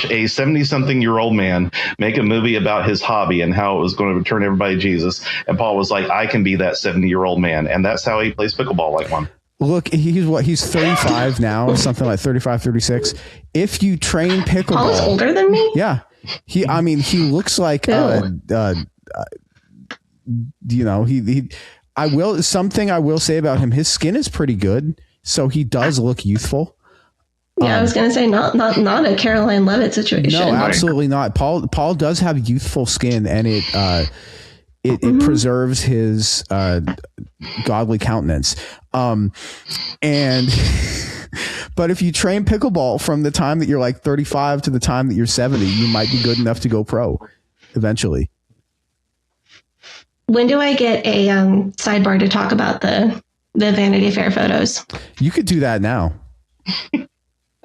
a 70-something-year-old man make a movie about his hobby and how it was going to turn everybody to Jesus. And Paul was like, I can be that 70-year-old man. And that's how he plays pickleball like one. Look, he's 35 now, something like 35, 36. If you train pickleball... Paul's older than me? Yeah. He looks like... I will say about him, his skin is pretty good. So he does look youthful. Yeah, I was going to say not a Caroline Levitt situation. No, absolutely not. Paul does have youthful skin, and it preserves his godly countenance. But if you train pickleball from the time that you're 35 to the time that you're 70, you might be good enough to go pro eventually. When do I get a sidebar to talk about the Vanity Fair photos? You could do that now.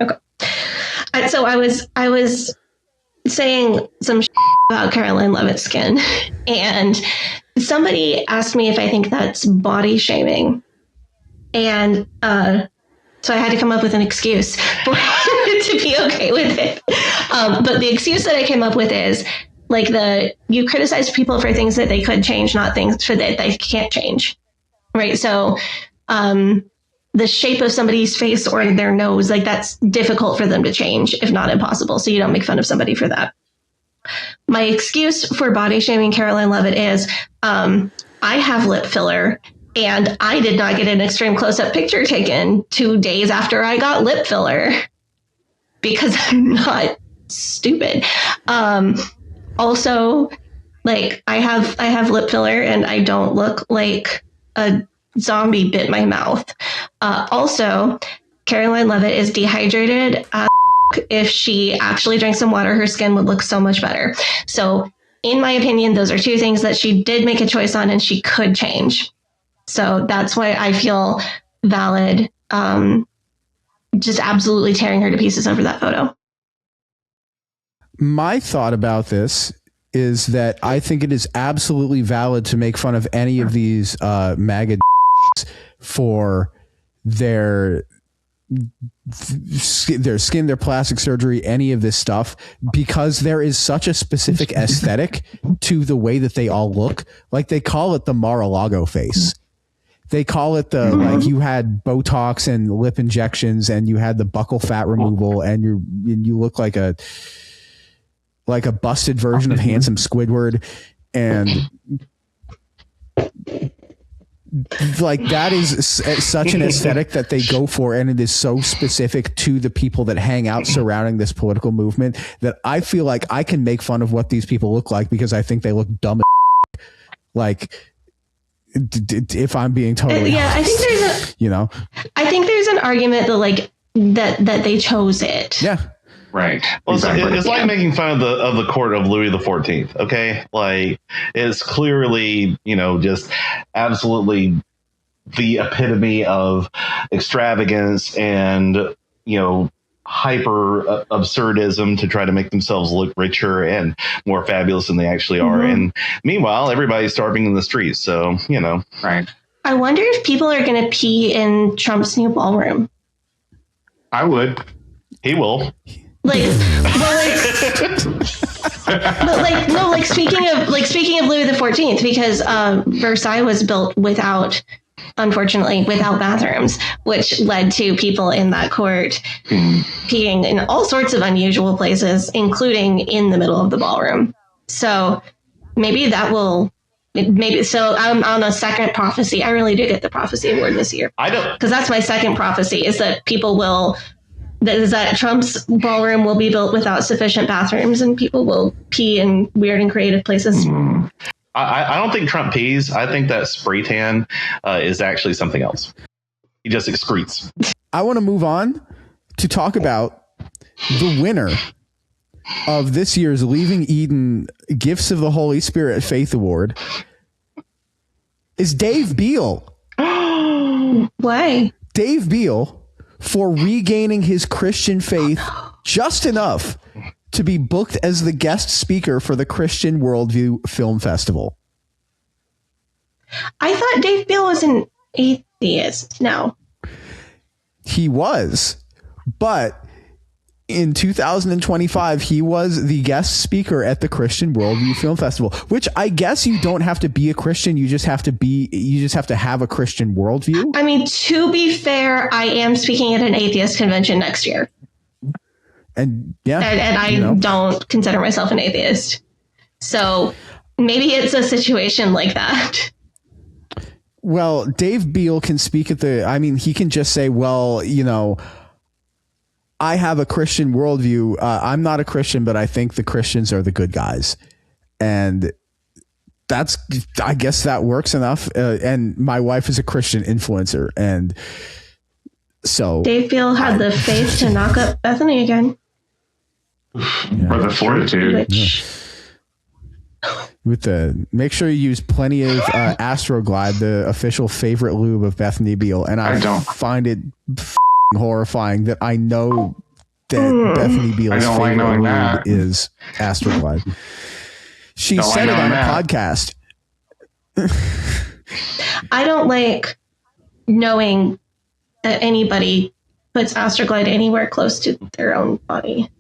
Okay. So I was saying some about Caroline Levitt's skin, and somebody asked me if I think that's body shaming, and so I had to come up with an excuse for to be okay with it. But the excuse that I came up with is you criticize people for things that they could change, not things for that they can't change. Right. So, the shape of somebody's face or their nose, that's difficult for them to change, if not impossible. So you don't make fun of somebody for that. My excuse for body shaming Caroline Leavitt is I have lip filler, and I did not get an extreme close-up picture taken 2 days after I got lip filler because I'm not stupid. Also, like I have lip filler, and I don't look like a zombie bit my mouth. Also, Caroline Leavitt is dehydrated. If she actually drank some water, her skin would look so much better. So, in my opinion, those are two things that she did make a choice on, and she could change. So that's why I feel valid. Just absolutely tearing her to pieces over that photo. My thought about this is that I think it is absolutely valid to make fun of any of these MAGA for their skin, their plastic surgery, any of this stuff, because there is such a specific aesthetic to the way that they all look. Like they call it the Mar-a-Lago face. They call it the, like you had Botox and lip injections and you had the buccal fat removal and you look like a busted version of handsome Squidward. And like that is such an aesthetic that they go for, and it is so specific to the people that hang out surrounding this political movement that I feel like I can make fun of what these people look like because I think they look dumb as like if I'm being totally honest. I think there's I think there's an argument that like that they chose it. Yeah. Right. Well, exactly. It's like making fun of the court of Louis XIV. Okay, like it's clearly just absolutely the epitome of extravagance and hyper absurdism to try to make themselves look richer and more fabulous than they actually are. And meanwhile, everybody's starving in the streets. So right. I wonder if people are going to pee in Trump's new ballroom. I would. He will. Speaking of Louis XIV, because Versailles was built unfortunately without bathrooms, which led to people in that court peeing in all sorts of unusual places, including in the middle of the ballroom. So maybe so I'm on a second prophecy. I really do get the prophecy award this year. I don't, because that's my second prophecy, is that that Trump's ballroom will be built without sufficient bathrooms and people will pee in weird and creative places. I don't think Trump pees. I think that spray tan is actually something else. He just excretes. I want to move on to talk about the winner of this year's Leaving Eden Gifts of the Holy Spirit Faith Award is Dave Beal. Why? Dave Beal, for regaining his Christian faith just enough to be booked as the guest speaker for the Christian Worldview Film Festival. I thought Dave Beal was an atheist. No. He was, but in 2025, he was the guest speaker at the Christian Worldview Film Festival, which I guess you don't have to be a Christian. You just have to have a Christian worldview. I mean, to be fair, I am speaking at an atheist convention next year. And yeah, and I don't consider myself an atheist. So maybe it's a situation like that. Well, Dave Beal can speak he can just say, well, I have a Christian worldview. I'm not a Christian, but I think the Christians are the good guys. And I guess that works enough. And my wife is a Christian influencer. And so Dave Beal had the faith to knock up Bethany again. For the fortitude. Make sure you use plenty of Astroglide, the official favorite lube of Bethany Beal. And I find it horrifying that I know that Bethany Beal's favorite lube is Astroglide. She said it on a podcast. I don't like knowing that anybody puts Astroglide anywhere close to their own body.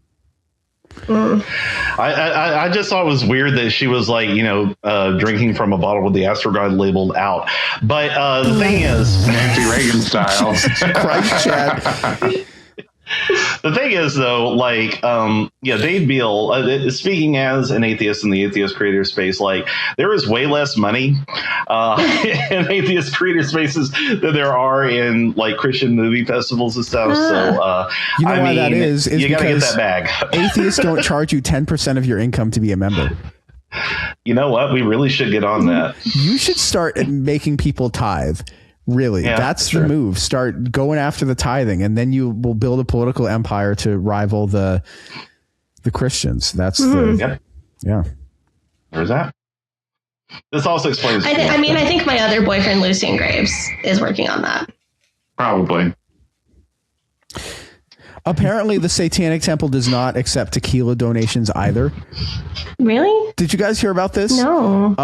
I just thought it was weird that she was like, drinking from a bottle with the Astroglide labeled out. But the thing is, Nancy Reagan style. Christ, Chad. The thing is, though, like, Dave Beal, speaking as an atheist in the atheist creator space, like, there is way less money in atheist creator spaces than there are in, like, Christian movie festivals and stuff. So, you know why that is you got to get that bag. Atheists don't charge you 10% of your income to be a member. You know what? We really should get on that. You should start making people tithe. Really, yeah, that's the move. Start going after the tithing, and then you will build a political empire to rival the Christians. That's yeah. There's that. This also explains. I think my other boyfriend, Lucian Graves, is working on that. Probably. Apparently, the Satanic Temple does not accept tequila donations either. Really? Did you guys hear about this? No.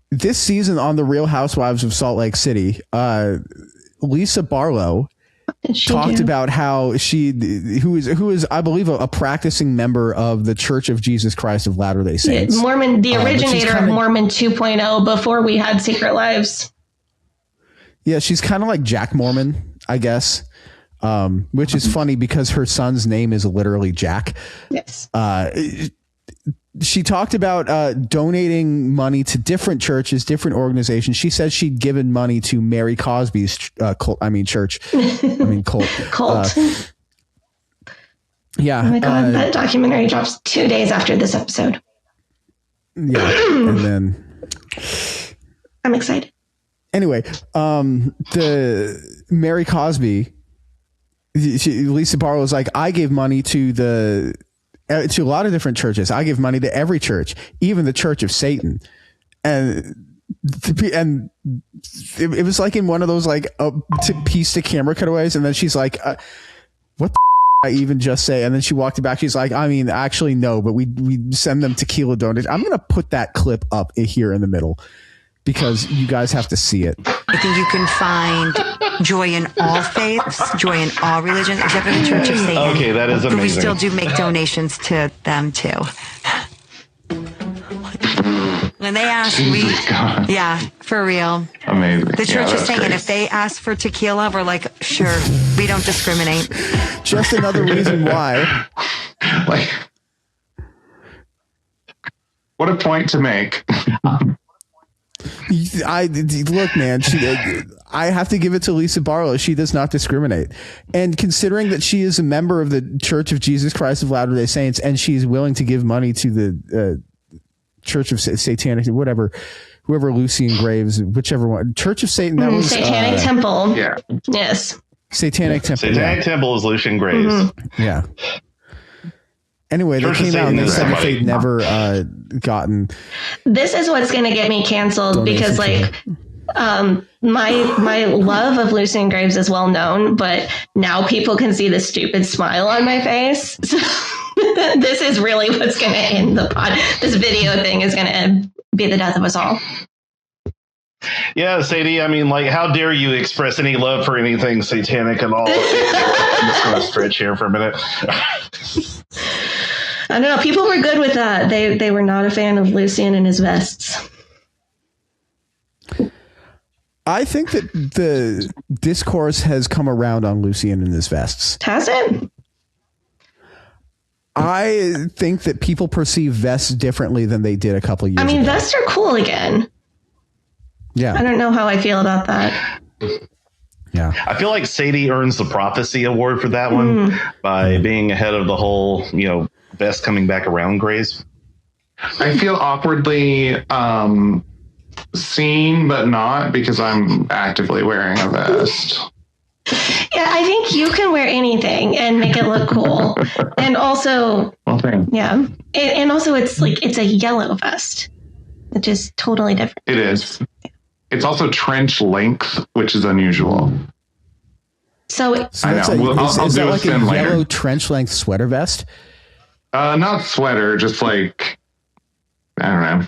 This season on The Real Housewives of Salt Lake City, Lisa Barlow talked about how who is I believe a practicing member of the Church of Jesus Christ of Latter-day Saints. Mormon, the originator of Mormon 2.0 before we had Secret Lives. Yeah, she's kind of like Jack Mormon, I guess, which is funny because her son's name is literally Jack. Yes. She talked about donating money to different churches, different organizations. She said she'd given money to Mary Cosby's cult. Cult. Yeah. Oh my God, that documentary drops 2 days after this episode. Yeah. And then I'm excited. Anyway, the Mary Cosby, Lisa Barlow was like, I gave money to a lot of different churches. I give money to every church, even the Church of Satan. And it was like in one of those like piece to camera cutaways. And then she's like, what the I even just say? And then she walked it back. She's like, actually, no, but we send them tequila donuts. I'm going to put that clip up here in the middle because you guys have to see it. I think you can find joy in all faiths, joy in all religions, except for the Church of Satan. Okay, that is amazing. But we still do make donations to them too. When they ask, yeah, for real. Amazing. The Church of Satan, great. if they ask for tequila, we're like, sure, we don't discriminate. Just another reason why. Like, what a point to make. Look, man, I have to give it to Lisa Barlow. She does not discriminate. And considering that she is a member of the Church of Jesus Christ of Latter-day Saints and she's willing to give money to the Church of Satanic, whoever Lucian Graves, whichever one, Church of Satan, that was Satanic Temple. Yeah. Yes. Satanic Temple. Satanic Temple is Lucian Graves. Mm-hmm. Yeah. Anyway, they came out and they said that they'd never gotten. This is what's going to get me canceled because, like, my love of Lucian Graves is well known, but now people can see the stupid smile on my face. So this is really what's going to end the pod. This video thing is going to be the death of us all. Yeah, Sadie, how dare you express any love for anything satanic at all? I'm just going to stretch here for a minute. I don't know. People were good with that. They were not a fan of Lucian and his vests. I think that the discourse has come around on Lucian and his vests. Has it? I think that people perceive vests differently than they did a couple years ago. Vests are cool again. Yeah. I don't know how I feel about that. Yeah. I feel like Sadie earns the prophecy award for that one by being ahead of the whole, vest coming back around craze. I feel awkwardly seen, but not because I'm actively wearing a vest. Yeah, I think you can wear anything and make it look cool. And also, Well, thanks. yeah. And also it's a yellow vest, which is totally different. It is. It's also trench length, which is unusual. So that's I know. is that do a like a spin later. yellow trench length sweater vest? Not sweater, just like, I don't know.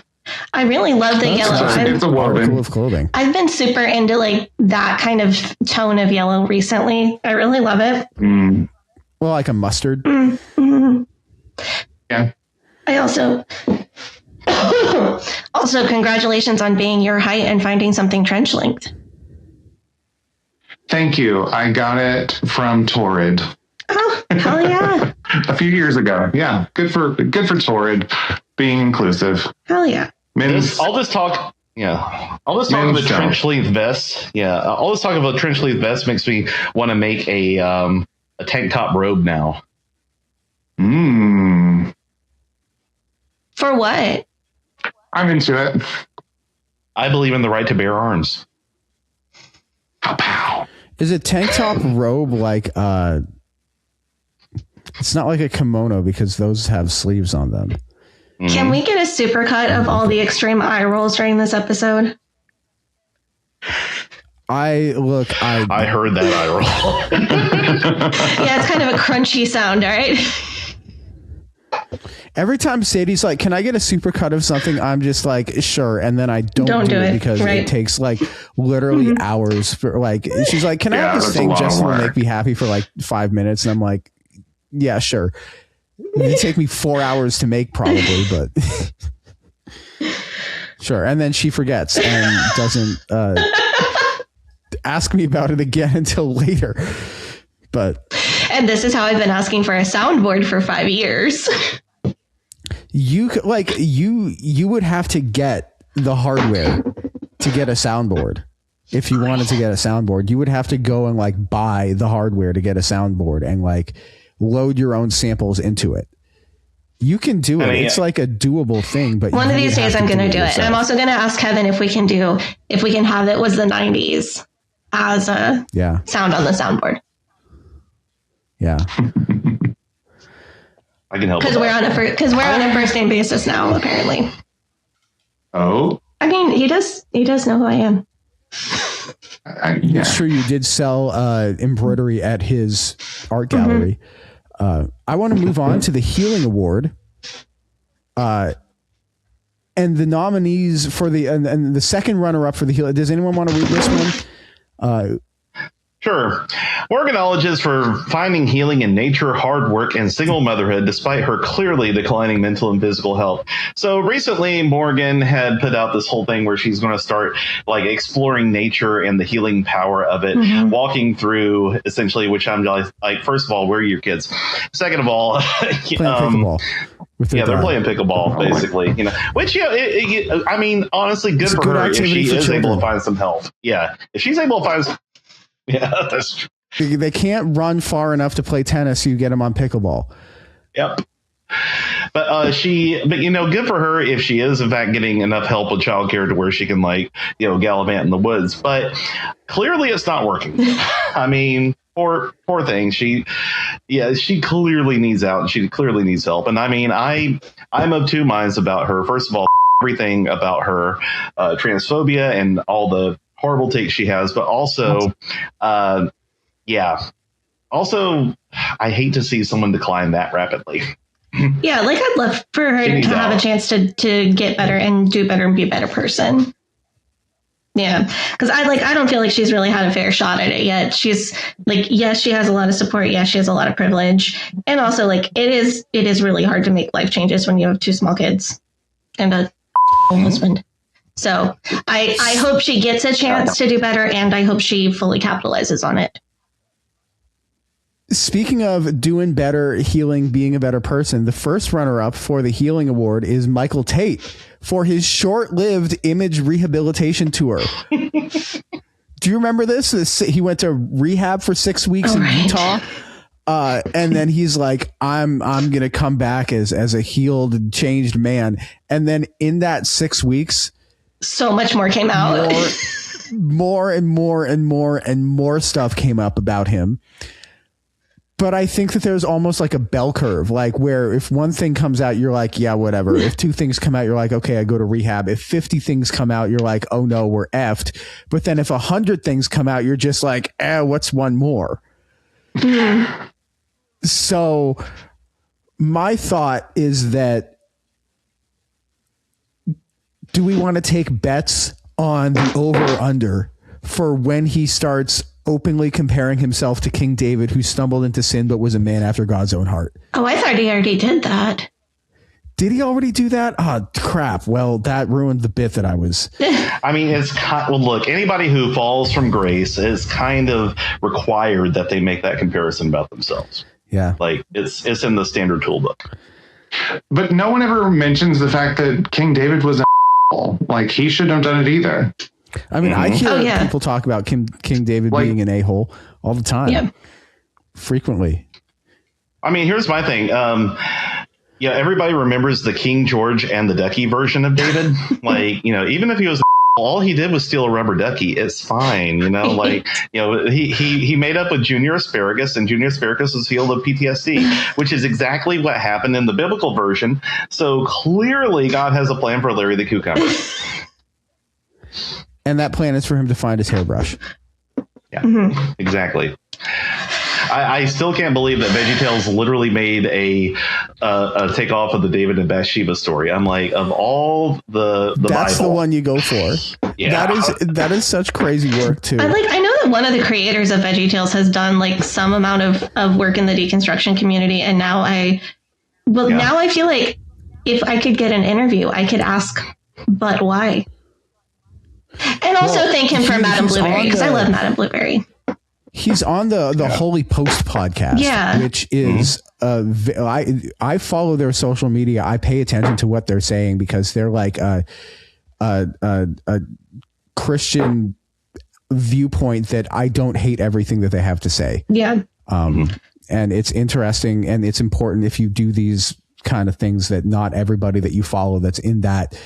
I really love the yellow. It's a woven. Article of clothing. I've been super into that kind of tone of yellow recently. I really love it. Well, like a mustard. Mm-hmm. Yeah. I also congratulations on being your height and finding something trench length. Thank you. I got it from Torrid Oh, hell yeah. a few years ago. Yeah, good for Torrid being inclusive. Hell yeah. All this talk. Yeah, all this talk of the trench sleeve vest. Yeah, all this talk about trench sleeve vest makes me want to make a tank top robe now. For what? I'm into it. I believe in the right to bear arms. Pow pow. Is a tank top robe like it's not like a kimono because those have sleeves on them. Can we get a supercut of all the extreme eye rolls during this episode? I heard that eye roll. Yeah, it's kind of a crunchy sound, all right? Every time Sadie's like, "Can I get a supercut of something?" I'm just like, "Sure," and then I don't do it because it takes like literally hours for like. She's like, "Can I have this thing just to make me happy for like 5 minutes?" And I'm like, "Yeah, sure." It'd take me 4 hours to make probably, but sure. And then she forgets and doesn't ask me about it again until later. And this is how I've been asking for a soundboard for 5 years. You would have to get the hardware to get a soundboard. If you wanted to get a soundboard, you would have to go and like buy the hardware to get a soundboard and like load your own samples into it. You can do it. It's like a doable thing, but one of these days I'm going to do it. And I'm also going to ask Kevin if we can have it was the 90s as a sound on the soundboard. Yeah. I can help. Because we're on a first name basis now, apparently. Oh. I mean, he does know who I am. It's true. You did sell embroidery at his art gallery. I want to move on to the Healing Award. And the nominees for and the second runner up for the Healing. Does anyone want to read this one? Sure. Morgan acknowledges for finding healing in nature, hard work, and single motherhood, despite her clearly declining mental and physical health. So recently, Morgan had put out this whole thing where she's going to start like exploring nature and the healing power of it, walking through essentially, which I'm like, first of all, where are your kids? Second of all, pickleball. They're playing pickleball, basically. Which I mean, honestly, good for her if she is able to find some help. Yeah, if she's able to find. Yeah, that's true. They can't run far enough to play tennis, so you get them on pickleball. Yep. But good for her if she is in fact getting enough help with childcare to where she can gallivant in the woods. But clearly it's not working. I mean, poor thing. She clearly needs out and she clearly needs help. And I mean, I'm of two minds about her. First of all, everything about her transphobia and all the horrible takes she has, but also, also, I hate to see someone decline that rapidly. Yeah, like I'd love for her to have a chance to get better and do better and be a better person. Yeah, because I don't feel like she's really had a fair shot at it yet. She's like, yes, she has a lot of support. Yes, she has a lot of privilege, and also like it is really hard to make life changes when you have 2 small kids and a husband. So I hope she gets a chance to do better, and I hope she fully capitalizes on it. Speaking of doing better, healing, being a better person, the first runner-up for the Healing Award is Michael Tate for his short-lived image rehabilitation tour. Do you remember this? He went to rehab for 6 weeks in Utah. And then he's like, I'm going to come back as a healed and changed man. And then in that 6 weeks, so much more came out. More and more stuff came up about him. But I think that there's almost like a bell curve, like where if one thing comes out, you're like, yeah, whatever. If 2 things come out, you're like, okay, I go to rehab. If 50 things come out, you're like, oh no, we're effed. But then if 100 things come out, you're just like, what's one more? So my thought is that, do we want to take bets on the over under for when he starts openly comparing himself to King David, who stumbled into sin but was a man after God's own heart? Oh, I thought he already did that. Did he already do that? Oh, crap. Well, that ruined the bit that I was. I mean, well, look, anybody who falls from grace is kind of required that they make that comparison about themselves. Yeah. Like it's in the standard tool book. But no one ever mentions the fact that King David was like he shouldn't have done it either. I mean, I hear people talk about King David being an a-hole all the time. Yeah. Frequently. I mean, here's my thing. Yeah, everybody remembers the King George and the Ducky version of David. Like, even if he was all he did was steal a rubber ducky, it's fine. Like, he made up with Junior Asparagus, and Junior Asparagus was healed of PTSD, which is exactly what happened in the biblical version. So clearly God has a plan for Larry the Cucumber. And that plan is for him to find his hairbrush. Yeah, exactly. I still can't believe that VeggieTales literally made a takeoff of the David and Bathsheba story. I'm like, of all the that's Bible, the one you go for. Yeah. That is such crazy work too. I know that one of the creators of VeggieTales has done like some amount of work in the deconstruction community, and now now I feel like if I could get an interview, I could ask, but why? And also thank him for Madame Blueberry, because I love Madame Blueberry. He's on the Holy Post podcast, which is I follow their social media. I pay attention to what they're saying because they're like a Christian viewpoint that I don't hate everything that they have to say. Yeah. And it's interesting and it's important if you do these kind of things that not everybody that you follow that's in that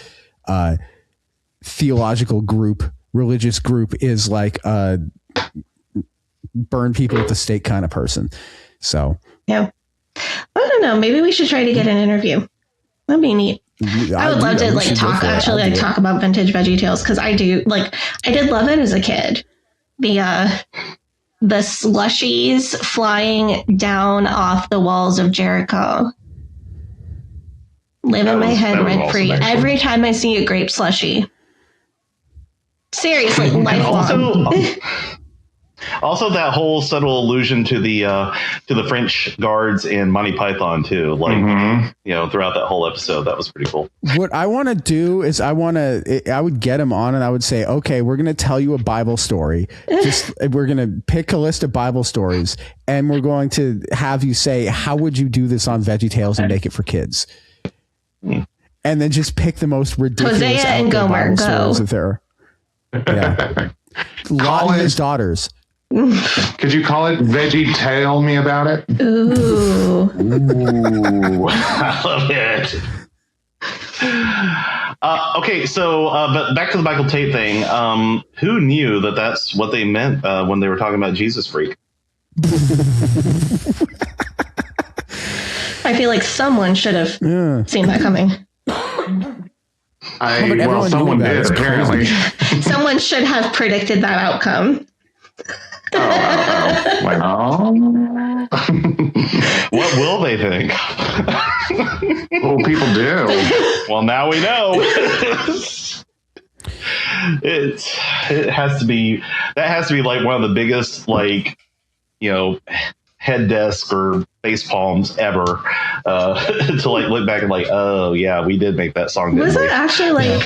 theological group, religious group is like burn people at the stake kind of person. So yeah, I don't know. Maybe we should try to get an interview. That'd be neat. I would love to talk about vintage VeggieTales because I did love it as a kid. The slushies flying down off the walls of Jericho live in my head rent free every time I see a grape slushie. Seriously, lifelong. Also, that whole subtle allusion to the French guards in Monty Python too, throughout that whole episode, that was pretty cool. What I want to do is I would get him on and I would say, okay, we're going to tell you a Bible story. We're going to pick a list of Bible stories and we're going to have you say, how would you do this on VeggieTales and make it for kids? And then just pick the most ridiculous Hosea and Gomer, stories that there are. Yeah. Lot and his daughters. Could you call it Veggie Tale Me About It? Ooh. I love it. Okay, so but back to the Michael Tate thing. Who knew that that's what they meant when they were talking about Jesus Freak? I feel like someone should have seen that coming. Someone did, apparently. Someone should have predicted that outcome. Well, what will they think? Well, people do. Well, now we know. It has to be like one of the biggest head desk or face palms ever to look back and oh yeah, we did make that song. Was it actually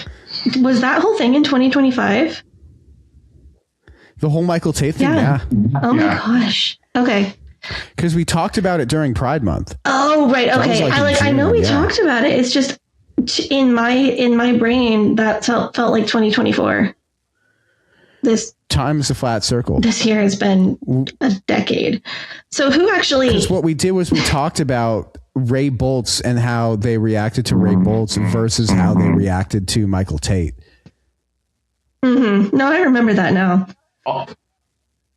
was that whole thing in 2025? The whole Michael Tate thing, yeah. Oh my gosh. Okay. Because we talked about it during Pride Month. Oh right. Okay. I know we talked about it. It's just in my brain that felt like 2024. This time is a flat circle. This year has been a decade. So who actually? Because what we did was we talked about Ray Boltz and how they reacted to Ray Boltz versus how they reacted to Michael Tate. Mm-hmm. No, I remember that now.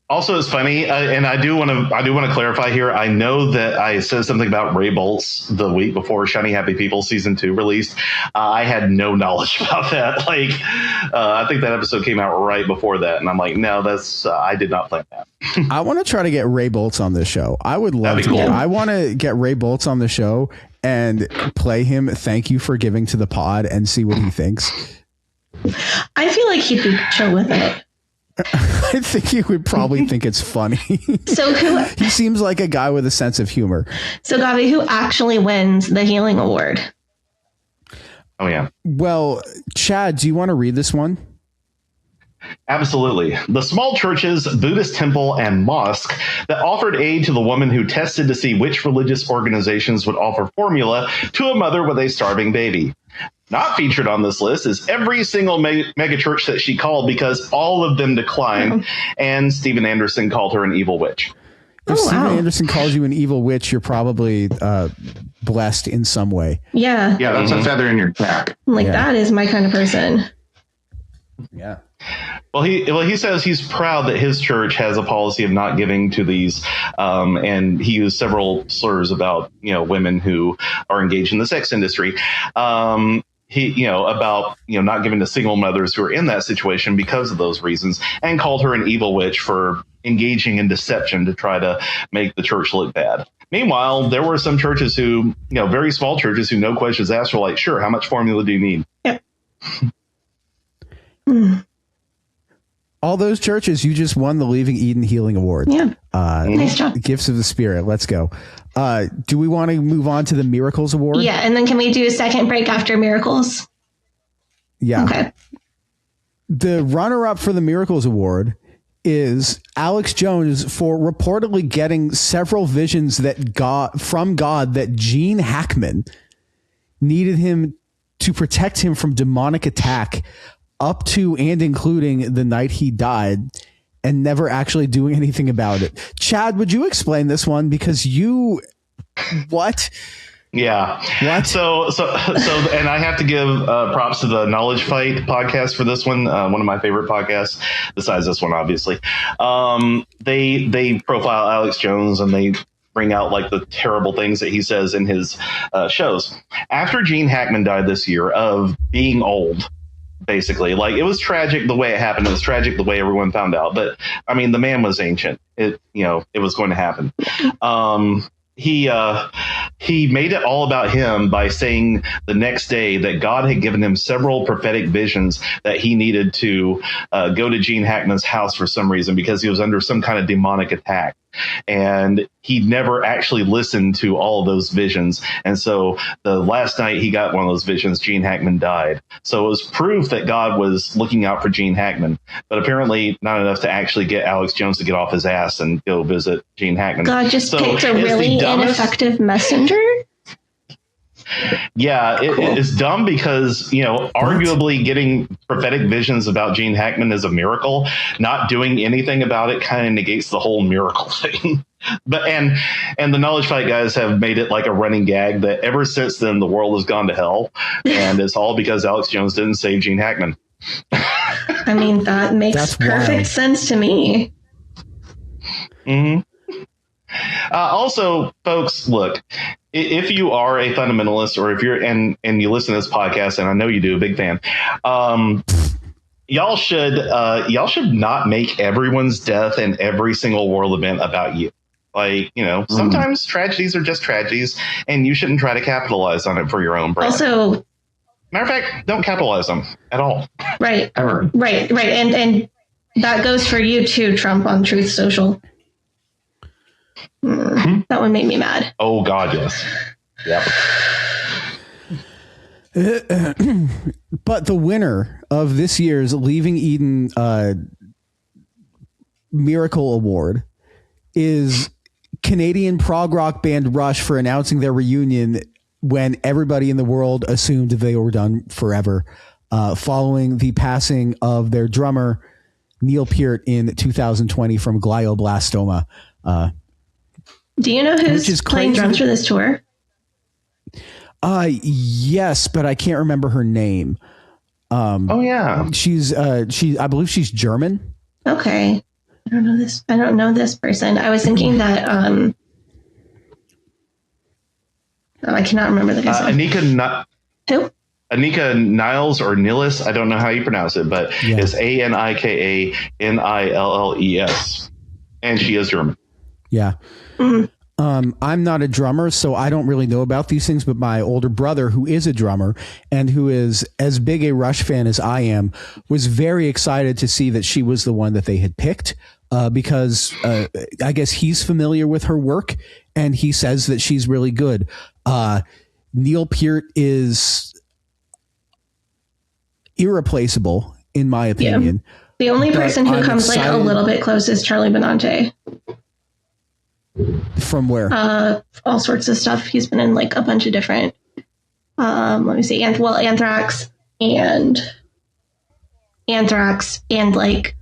Also, it's funny, and I do want to clarify here. I know that I said something about Ray Boltz the week before Shiny Happy People season 2 released. I had no knowledge about that. I think that episode came out right before that, and I'm like, no, that's I did not plan that. I want to try to get Ray Boltz on this show. I would love to. Cool. I want to get Ray Boltz on the show and play him "Thank You for Giving to the Pod" and see what he thinks. I feel like he'd be chill with it. I think he would probably think it's funny. So he seems like a guy with a sense of humor. So Gabi, who actually wins the Healing Award? Oh, yeah. Well, Chad, do you want to read this one? Absolutely. The small churches, Buddhist temple, and mosque that offered aid to the woman who tested to see which religious organizations would offer formula to a mother with a starving baby. Not featured on this list is every single mega church that she called, because all of them declined, and Steven Anderson called her an evil witch. If Steven Anderson calls you an evil witch, you're probably blessed in some way. Yeah. Yeah, that's a feather in your cap. That is my kind of person. Yeah. Well, he says he's proud that his church has a policy of not giving to these, and he used several slurs about women who are engaged in the sex industry. He about not giving to single mothers who are in that situation because of those reasons, and called her an evil witch for engaging in deception to try to make the church look bad. Meanwhile, there were some churches who, very small churches who, no questions asked, were like, sure, how much formula do you need? Yep. All those churches, you just won the Leaving Eden Healing Award. Yeah. Nice job. Gifts of the Spirit. Let's go. Do we want to move on to the Miracles Award? Yeah, and then can we do a second break after Miracles? Yeah. Okay. The runner-up for the Miracles Award is Alex Jones for reportedly getting several visions from God that Gene Hackman needed him to protect him from demonic attack up to and including the night he died, and never actually doing anything about it. Chad, would you explain this one? Because what? Yeah. What? So, and I have to give props to the Knowledge Fight podcast for this one. One of my favorite podcasts, besides this one, obviously. They profile Alex Jones, and they bring out like the terrible things that he says in his shows. After Gene Hackman died this year of being old, basically, like, it was tragic the way it happened. It was tragic the way everyone found out. But I mean, the man was ancient. It was going to happen. He made it all about him by saying the next day that God had given him several prophetic visions that he needed to go to Gene Hackman's house for some reason, because he was under some kind of demonic attack. And he never actually listened to all of those visions. And so the last night he got one of those visions, Gene Hackman died. So it was proof that God was looking out for Gene Hackman, but apparently not enough to actually get Alex Jones to get off his ass and go visit Gene Hackman. God just picked a really ineffective messenger. Yeah, it is dumb because, arguably getting prophetic visions about Gene Hackman is a miracle. Not doing anything about it kind of negates the whole miracle thing. But and the Knowledge Fight guys have made it like a running gag that ever since then the world has gone to hell, and it's all because Alex Jones didn't save Gene Hackman. I mean, that makes perfect sense to me. Mm-hmm. Also, folks, look, if you are a fundamentalist, or if you're and you listen to this podcast, and I know you do, big fan, y'all should not make everyone's death and every single world event about you. Like, sometimes tragedies are just tragedies, and you shouldn't try to capitalize on it for your own brand. Also, matter of fact, don't capitalize them at all. Right. Ever. Right. And that goes for you too, Trump, on Truth Social. That would make me mad. Oh God, yes. Yep. But the winner of this year's Leaving Eden Miracle Award is Canadian prog rock band Rush for announcing their reunion when everybody in the world assumed they were done forever, following the passing of their drummer Neil Peart in 2020 from glioblastoma. Do you know who's playing drums for this tour? Yes, but I can't remember her name. Oh yeah, I believe she's German. Okay, I don't know this person. I was thinking that I cannot remember the guy's name. Who? Anika Niles or Niles. I don't know how you pronounce it, but it's Anika Nilles, and she is German. Yeah. Mm-hmm. I'm not a drummer, so I don't really know about these things, but my older brother, who is a drummer and who is as big a Rush fan as I am, was very excited to see that she was the one that they had picked, because I guess he's familiar with her work, and he says that she's really good. Neil Peart is irreplaceable in my opinion. The only But person who I'm comes like a excited- little bit close is Charlie Benante. From where? All sorts of stuff. He's been in like a bunch of different, let me see, Anthrax and like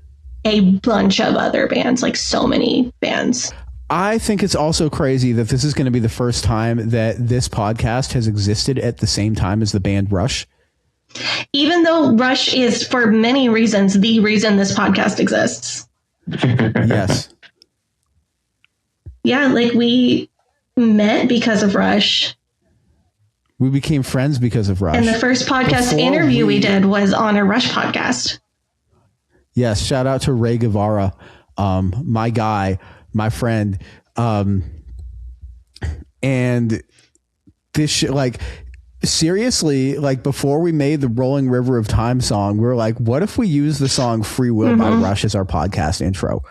a bunch of other bands, like so many bands. I think it's also crazy that this is going to be the first time that this podcast has existed at the same time as the band Rush. Even though Rush is, for many reasons, the reason this podcast exists. Yes. Yeah, like we met because of Rush. We became friends because of Rush. And the first podcast Before interview we did was on a Rush podcast. Yes. Shout out to Ray Guevara, my guy, my friend. And this shit, like, seriously, like before we made the Rolling River of Time song, we were like, what if we use the song Free Will by Rush as our podcast intro?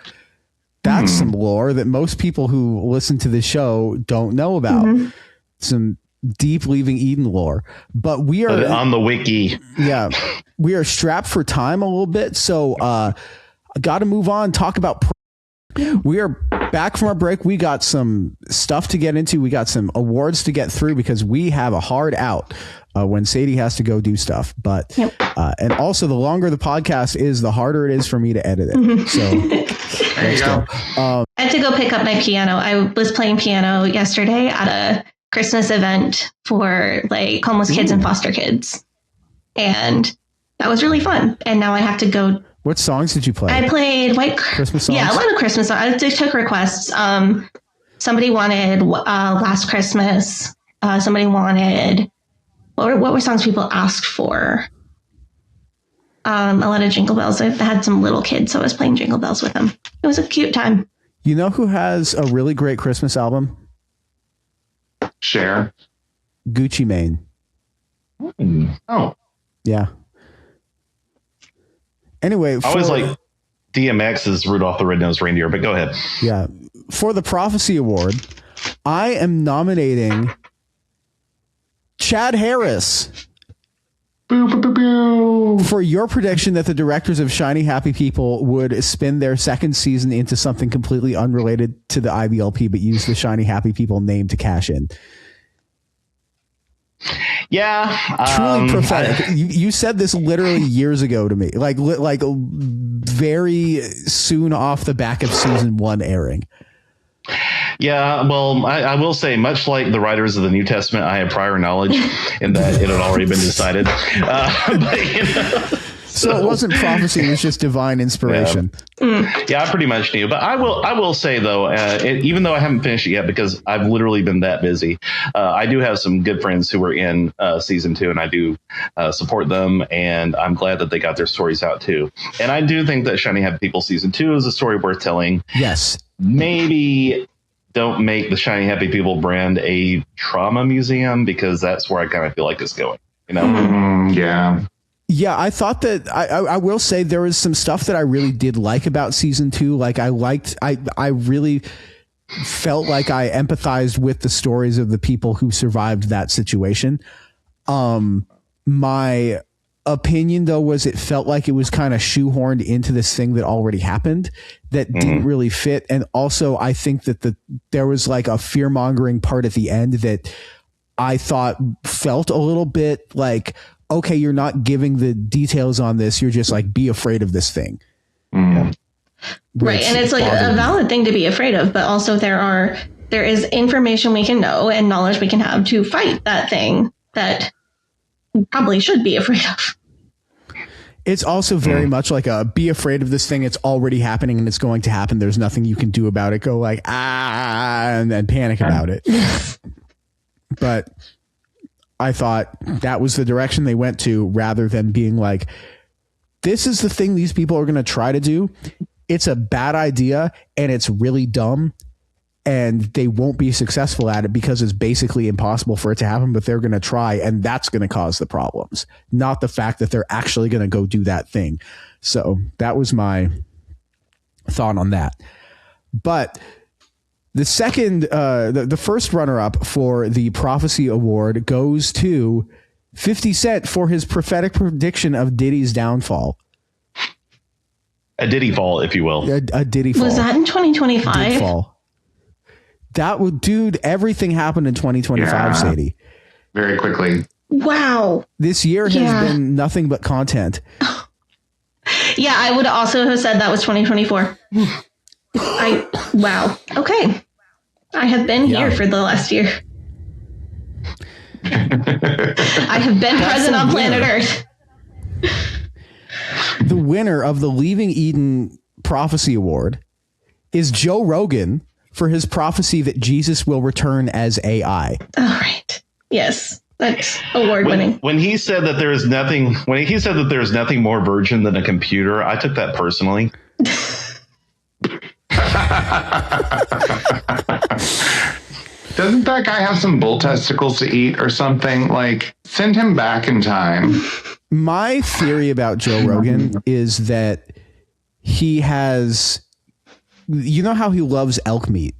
That's some lore that most people who listen to the show don't know about. Some deep Leaving Eden lore. But we are on the wiki. Yeah. We are strapped for time a little bit. So I got to move on, talk about we are back from our break. We got some stuff to get into. We got some awards to get through because we have a hard out when Sadie has to go do stuff. But and also, the longer the podcast is, the harder it is for me to edit it. So There you go. I had to go pick up my piano. I was playing piano yesterday at a Christmas event for like homeless kids and foster kids. And that was really fun. And now I have to go. What songs did you play? I played Christmas songs? Yeah, a lot of Christmas songs. I took requests. Somebody wanted Last Christmas. Somebody wanted, what were songs people asked for? A lot of Jingle Bells. I had some little kids, so I was playing Jingle Bells with them. It was a cute time. You know who has a really great Christmas album? Share. Gucci Mane. Oh, Yeah. Anyway, I always like DMX's Rudolph the Red-Nosed Reindeer, but go ahead. Yeah. For the Prophecy Award, I am nominating Chad Harris boo, boo, boo, boo. for your prediction that the directors of Shiny Happy People would spin their second season into something completely unrelated to the IBLP, but use the Shiny Happy People name to cash in. Yeah. Truly prophetic. You said this literally years ago to me, like very soon off the back of season 1 airing. Yeah, well, I will say, much like the writers of the New Testament, I have prior knowledge in that it had already been decided. But, you know, So it wasn't prophecy; it was just divine inspiration. yeah, I pretty much knew. But I will say though, even though I haven't finished it yet because I've literally been that busy, I do have some good friends who were in season 2, and I do support them, and I'm glad that they got their stories out too. And I do think that Shiny Happy People season 2 is a story worth telling. Yes. Maybe don't make the Shiny Happy People brand a trauma museum, because that's where I kind of feel like it's going. You know? Yeah. Yeah, I thought that I will say there was some stuff that I really did like about season 2. Like I really felt like I empathized with the stories of the people who survived that situation. My opinion though was it felt like it was kind of shoehorned into this thing that already happened that didn't really fit. And also I think that there was like a fear mongering part at the end that I thought felt a little bit like, okay, you're not giving the details on this. You're just like, be afraid of this thing. Right. And it's like a valid thing to be afraid of, but also there is information we can know and knowledge we can have to fight that thing that we probably should be afraid of. It's also very much like be afraid of this thing. It's already happening and it's going to happen. There's nothing you can do about it. Go like, and then panic about it. But I thought that was the direction they went to, rather than being like, this is the thing these people are going to try to do. It's a bad idea and it's really dumb and they won't be successful at it because it's basically impossible for it to happen, but they're going to try, and that's going to cause the problems, not the fact that they're actually going to go do that thing. So that was my thought on that. But the second, the first runner up for the Prophecy Award goes to 50 Cent for his prophetic prediction of Diddy's downfall. A Diddy fall, if you will. A Diddy fall. Was that in 2025? Did fall. That would, dude, everything happened in 2025, Sadie. Very quickly. Wow. This year has been nothing but content. Yeah, I would also have said that was 2024. Wow. Okay. I have been here for the last year. I have been present on planet Earth. The winner of the Leaving Eden Prophecy Award is Joe Rogan for his prophecy that Jesus will return as AI. All right. Yes. That's award winning. When he said that there is nothing, more virgin than a computer, I took that personally. Doesn't that guy have some bull testicles to eat or something? Like, send him back in time. My theory about Joe Rogan is that he has, you know how he loves elk meat?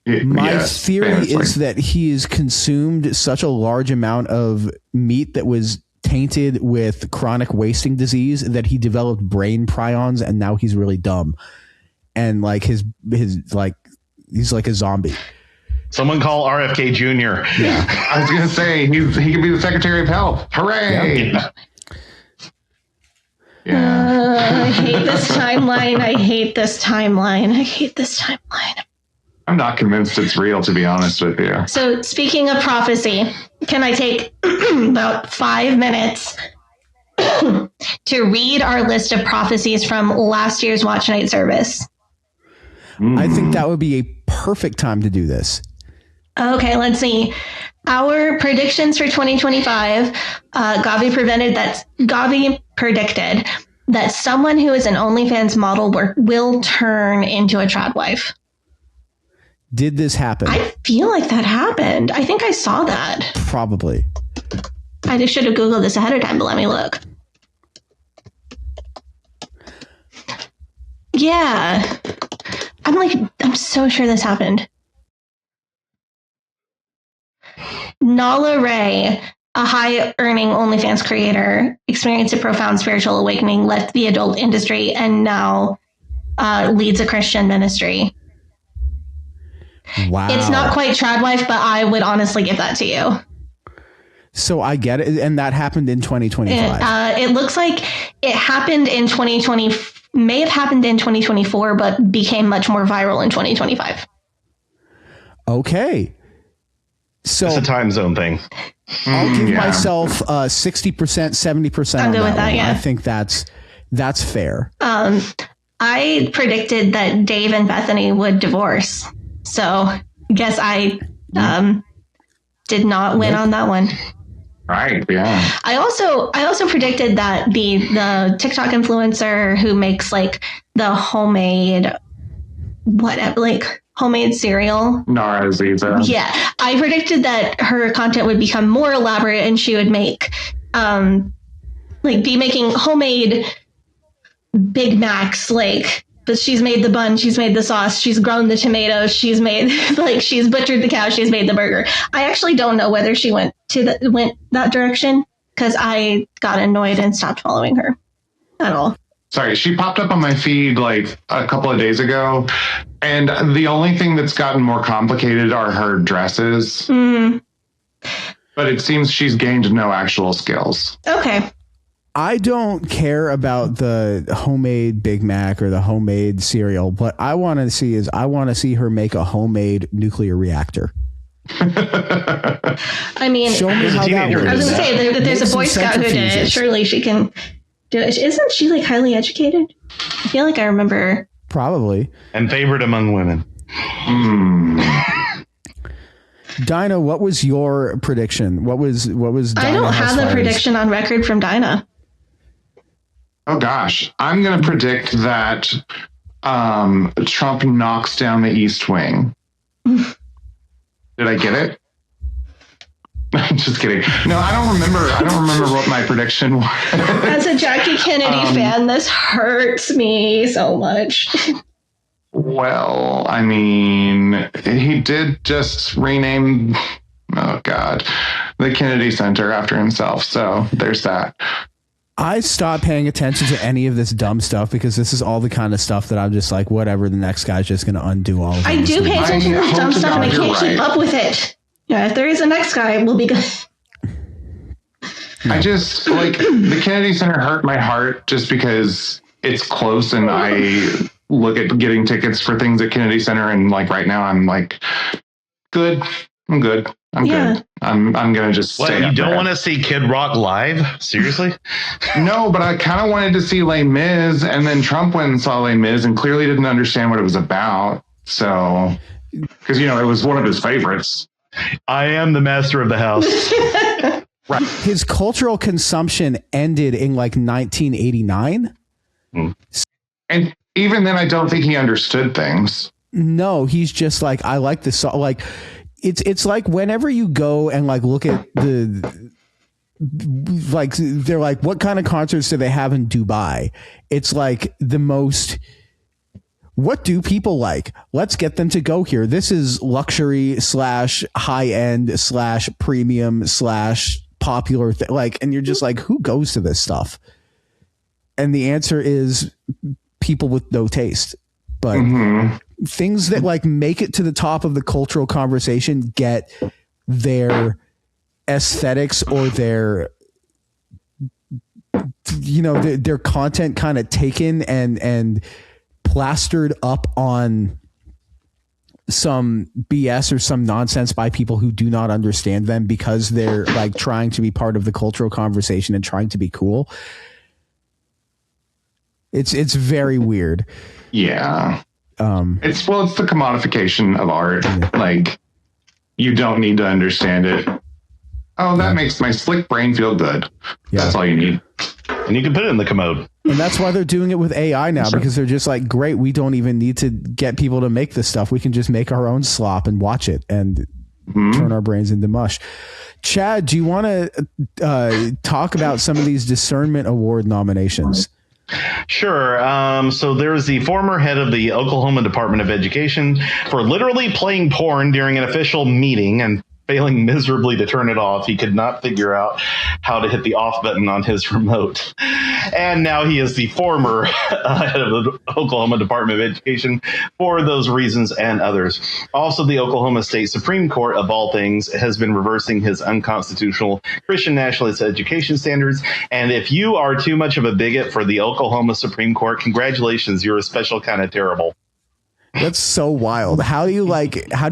My theory is that he has consumed such a large amount of meat that was tainted with chronic wasting disease that he developed brain prions, and now he's really dumb. And like his like, he's like a zombie. Someone call RFK Jr. Yeah. I was going to say, he could be the Secretary of Health. Hooray! I hate this timeline. I hate this timeline. I'm not convinced it's real, to be honest with you. So speaking of prophecy, can I take about 5 minutes to read our list of prophecies from last year's Watch Night service? I think that would be a perfect time to do this. Okay, let's see. Our predictions for 2025, Gavi predicted that someone who is an OnlyFans model will turn into a trad wife. Did this happen? I feel like that happened. I think I saw that. Probably. I just should have Googled this ahead of time, but let me look. Yeah. I'm so sure this happened. Nala Ray, a high-earning OnlyFans creator, experienced a profound spiritual awakening, left the adult industry, and now leads a Christian ministry. Wow. It's not quite trad wife, but I would honestly give that to you. So I get it. And that happened in 2025. It looks like it happened in 2020, may have happened in 2024, but became much more viral in 2025. Okay. So it's a time zone thing. I'll give myself 60%, 70%. I'm good with that. Yeah. I think that's fair. I predicted that Dave and Bethany would divorce. So guess I did not win on that one. Right. Yeah. I also predicted that the TikTok influencer who makes like the homemade homemade cereal. Nara Aziza. Yeah. I predicted that her content would become more elaborate and she would make be making homemade Big Macs, but she's made the bun, she's made the sauce, she's grown the tomatoes, she's made she's butchered the cow, she's made the burger. I actually don't know whether she went that direction because I got annoyed and stopped following her at all. Sorry, she popped up on my feed like a couple of days ago, and the only thing that's gotten more complicated are her dresses. Mm. But it seems she's gained no actual skills. Okay. I don't care about the homemade Big Mac or the homemade cereal. What I want to see her make a homemade nuclear reactor. I mean, show me how that works. I was going to say that there's a Boy Scout who did it. Surely she can do it. Isn't she highly educated? I feel like I remember. Probably. And favorite among women. Dinah, what was your prediction? What was Dinah? I don't have the prediction on record from Dinah. Oh gosh, I'm going to predict that Trump knocks down the East Wing. Did I get it? I'm just kidding. No, I don't remember what my prediction was. As a Jackie Kennedy fan, this hurts me so much. Well, I mean, he did just rename. Oh God. the Kennedy Center after himself. So there's that. I stopped paying attention to any of this dumb stuff because this is all the kind of stuff that I'm just like, whatever, the next guy's just going to undo all of it. I do pay attention to this dumb stuff and I can't keep up with it. Yeah, if there is a next guy, we'll be good. I just, like, the Kennedy Center hurt my heart just because it's close and I look at getting tickets for things at Kennedy Center and, like, right now I'm like, good. I'm good. I'm good. I'm going to just What, stay. you don't want to see Kid Rock live? Seriously? No, but I kind of wanted to see Les Mis, and then Trump went and saw Les Mis and clearly didn't understand what it was about. So, because, you know, it was one of his favorites. I am the master of the house. Right. His cultural consumption ended in like 1989. And even then, I don't think he understood things. No, he's just like, I like this song. Like, it's like whenever you go and like look at the, like, they're like, what kind of concerts do they have in Dubai? It's like the most, what do people like? Let's get them to go here. This is luxury / high end / premium / popular. Like, and you're just like, who goes to this stuff? And the answer is people with no taste. But things that like make it to the top of the cultural conversation get their aesthetics or their, you know, their content kind of taken and plastered up on some BS or some nonsense by people who do not understand them because they're like trying to be part of the cultural conversation and trying to be cool. It's very weird. Yeah. It's the commodification of art. Like, you don't need to understand it. Oh, that makes my slick brain feel good. Yeah. That's all you need. And you can put it in the commode. And that's why they're doing it with AI now, because they're just like, great, we don't even need to get people to make this stuff. We can just make our own slop and watch it and turn our brains into mush. Chad, do you want to talk about some of these Discernment Award nominations? Sure. So there's the former head of the Oklahoma Department of Education for literally playing porn during an official meeting and failing miserably to turn it off. He could not figure out how to hit the off button on his remote. And now he is the former head of the Oklahoma Department of Education for those reasons and others. Also, the Oklahoma State Supreme Court, of all things, has been reversing his unconstitutional Christian nationalist education standards. And if you are too much of a bigot for the Oklahoma Supreme Court, congratulations, you're a special kind of terrible. That's so wild. How do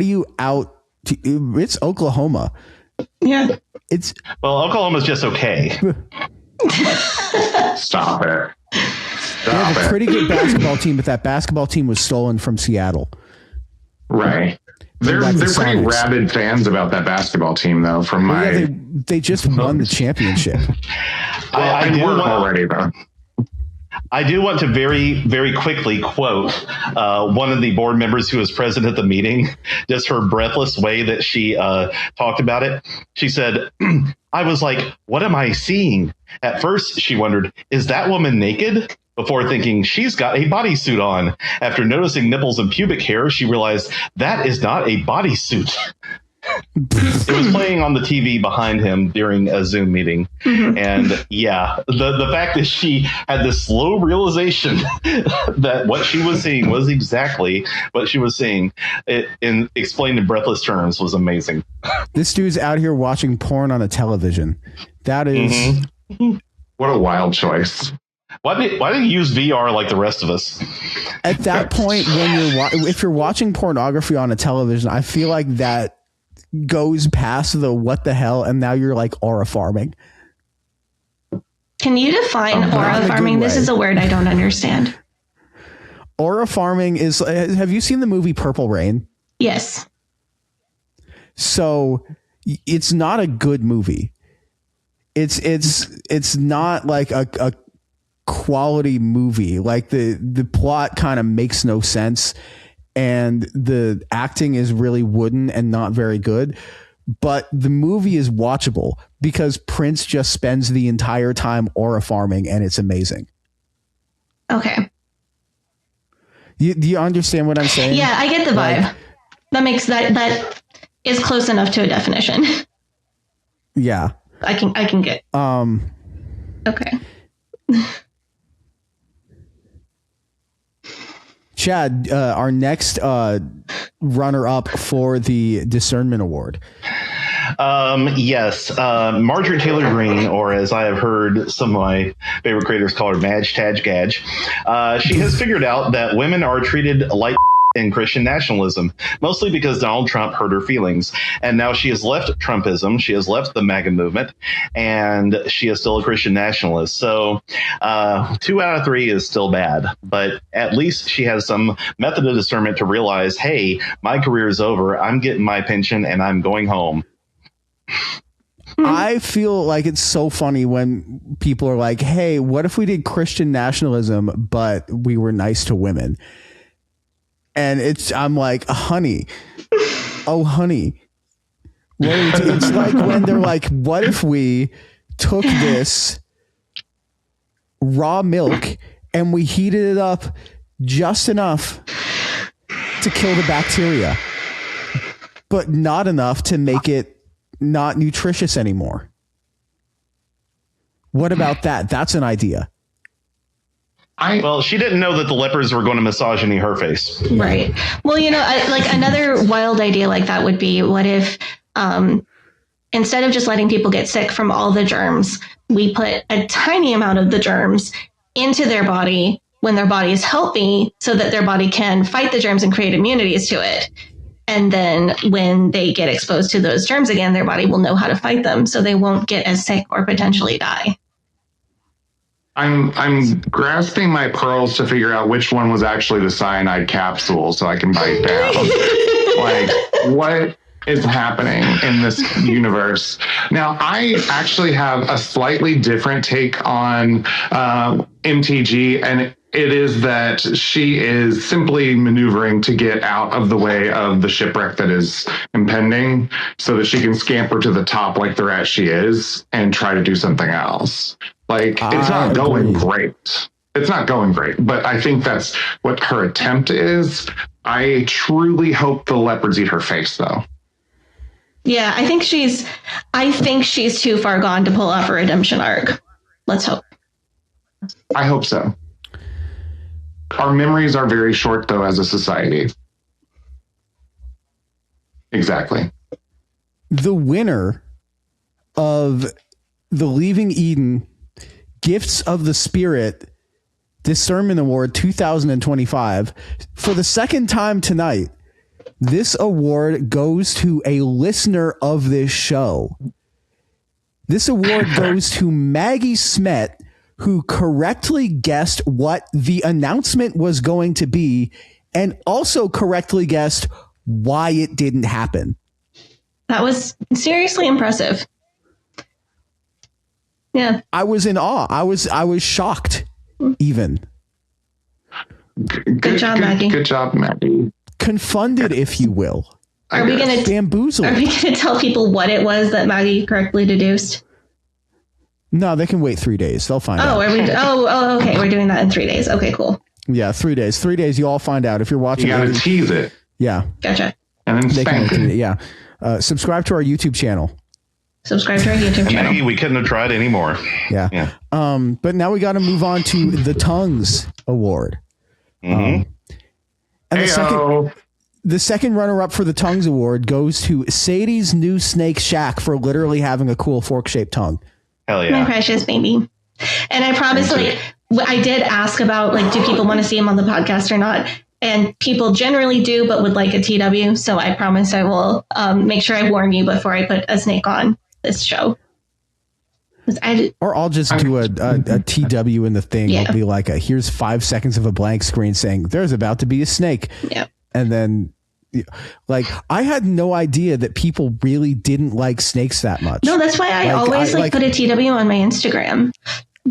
you out? It's Oklahoma. Yeah. Oklahoma's just okay. Stop it. They have a pretty good basketball team, but that basketball team was stolen from Seattle. Right. They're pretty rabid fans about that basketball team, though. They just won the championship. I do already, though. I do want to very, very quickly quote one of the board members who was present at the meeting, just her breathless way that she talked about it. She said, I was like, what am I seeing? At first, she wondered, is that woman naked? Before thinking she's got a bodysuit on. After noticing nipples and pubic hair, she realized that is not a bodysuit. It was playing on the TV behind him during a Zoom meeting. And yeah, the fact that she had this slow realization that what she was seeing was exactly what she was seeing, explained in breathless terms, was amazing. This dude's out here watching porn on a television. That is... What a wild choice. Why didn't you use VR like the rest of us? At that point, when if you're watching pornography on a television, I feel like that goes past the what the hell, and now you're like aura farming. Can you define aura farming? This is a word I don't understand. Aura farming is, have you seen the movie Purple Rain? Yes. So it's not a good movie. It's not like a quality movie. Like the plot kind of makes no sense, and the acting is really wooden and not very good, but the movie is watchable because Prince just spends the entire time aura farming, and it's amazing. Okay. Do you understand what I'm saying? Yeah, I get the vibe. That makes that is close enough to a definition. Yeah. I can get. Okay. Chad, our next runner-up for the Discernment Award. Yes, Marjorie Taylor Greene, or as I have heard some of my favorite creators call her, Madge Tadge Gadge. She has figured out that women are treated like in Christian nationalism, mostly because Donald Trump hurt her feelings. And now she has left Trumpism, she has left the MAGA movement, and she is still a Christian nationalist. So 2 out of 3 is still bad, but at least she has some method of discernment to realize, hey, my career is over, I'm getting my pension and I'm going home. I feel like it's so funny when people are like, hey, what if we did Christian nationalism, but we were nice to women? And I'm like, honey, oh, honey. It's like when they're like, what if we took this raw milk and we heated it up just enough to kill the bacteria, but not enough to make it not nutritious anymore? What about that? That's an idea. Well, she didn't know that the lepers were going to misogyny her face. Right. Well, like another wild idea like that would be, what if instead of just letting people get sick from all the germs, we put a tiny amount of the germs into their body when their body is healthy, so that their body can fight the germs and create immunities to it. And then when they get exposed to those germs again, their body will know how to fight them, so they won't get as sick or potentially die. I'm grasping my pearls to figure out which one was actually the cyanide capsule so I can bite down. Like, what is happening in this universe? Now, I actually have a slightly different take on MTG, and it is that she is simply maneuvering to get out of the way of the shipwreck that is impending so that she can scamper to the top like the rat she is and try to do something else. Like, it's not going great. It's not going great, but I think that's what her attempt is. I truly hope the leopards eat her face, though. Yeah, I think she's too far gone to pull off a redemption arc. Let's hope. I hope so. Our memories are very short, though, as a society. Exactly. The winner of the Leaving Eden Gifts of the Spirit Discernment Award 2025, for the second time tonight, this award goes to a listener of this show. This award goes to Maggie Smet, who correctly guessed what the announcement was going to be and also correctly guessed why it didn't happen. That was seriously impressive. Yeah. I was in awe. I was shocked even. Good job, Maggie. Good job, Maggie. Confounded, if you will. Are we going to bamboozled? Are we going to tell people what it was that Maggie correctly deduced? No, they can wait 3 days. They'll find out. Are we? Oh, okay. We're doing that in 3 days. Okay, cool. Yeah, 3 days. 3 days, you all find out. If you're watching, you gotta tease it. Yeah. Gotcha. And then spank it. Yeah. Subscribe to our YouTube channel. Subscribe to our YouTube channel. Maggie, we couldn't have tried anymore. Yeah. But now we got to move on to the Tongues Award. Mm-hmm. And the second runner-up for the Tongues Award goes to Sadie's new snake Shack for literally having a cool fork-shaped tongue. Hell yeah. My precious baby. And I promise, I did ask about, do people want to see him on the podcast or not? And people generally do, but would like a TW. So I promise I will make sure I warn you before I put a snake on this show. Or I'll just do a TW in the thing. Yeah. It'll be like, here's 5 seconds of a blank screen saying there's about to be a snake. Yeah. And then, I had no idea that people really didn't like snakes that much. No, that's why I always put a TW on my Instagram.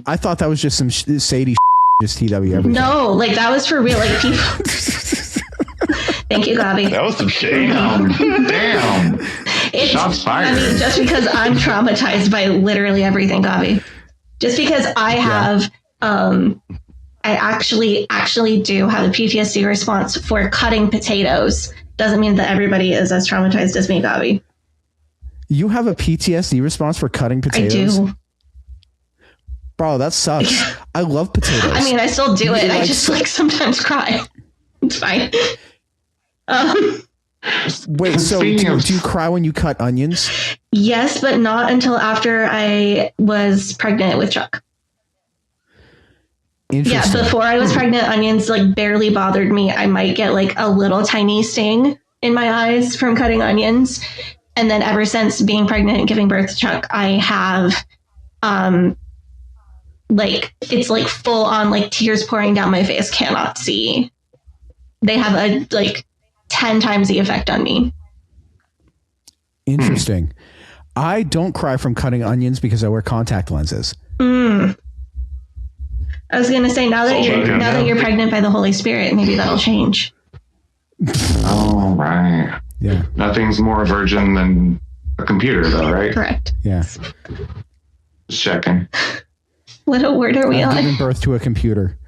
I thought that was just some Sadie just TW everything. No, that was for real. People. Thank you, Gabi. That was some shade. Damn. Shots fired. I mean, just because I'm traumatized by literally everything, Gabi. Just because I have, I actually do have a PTSD response for cutting potatoes doesn't mean that everybody is as traumatized as me, Gabi. You have a PTSD response for cutting potatoes? I do. Bro, that sucks. I love potatoes. I mean, I still do it. I just like sometimes cry. It's fine. Wait, so do you cry when you cut onions? Yes, but not until after I was pregnant with Chuck. Yeah, before I was pregnant, onions like barely bothered me. I might get like a little tiny sting in my eyes from cutting onions. And then ever since being pregnant and giving birth to Chuck, I have like it's like full on like tears pouring down my face, cannot see. They have a like 10 times the effect on me. Interesting. I don't cry from cutting onions because I wear contact lenses. I was gonna say now that you're pregnant by the Holy Spirit, maybe that'll change. Oh, right. Yeah. Nothing's more virgin than a computer, though, right? Correct. Yeah. Just checking. What word are we on? Giving birth to a computer.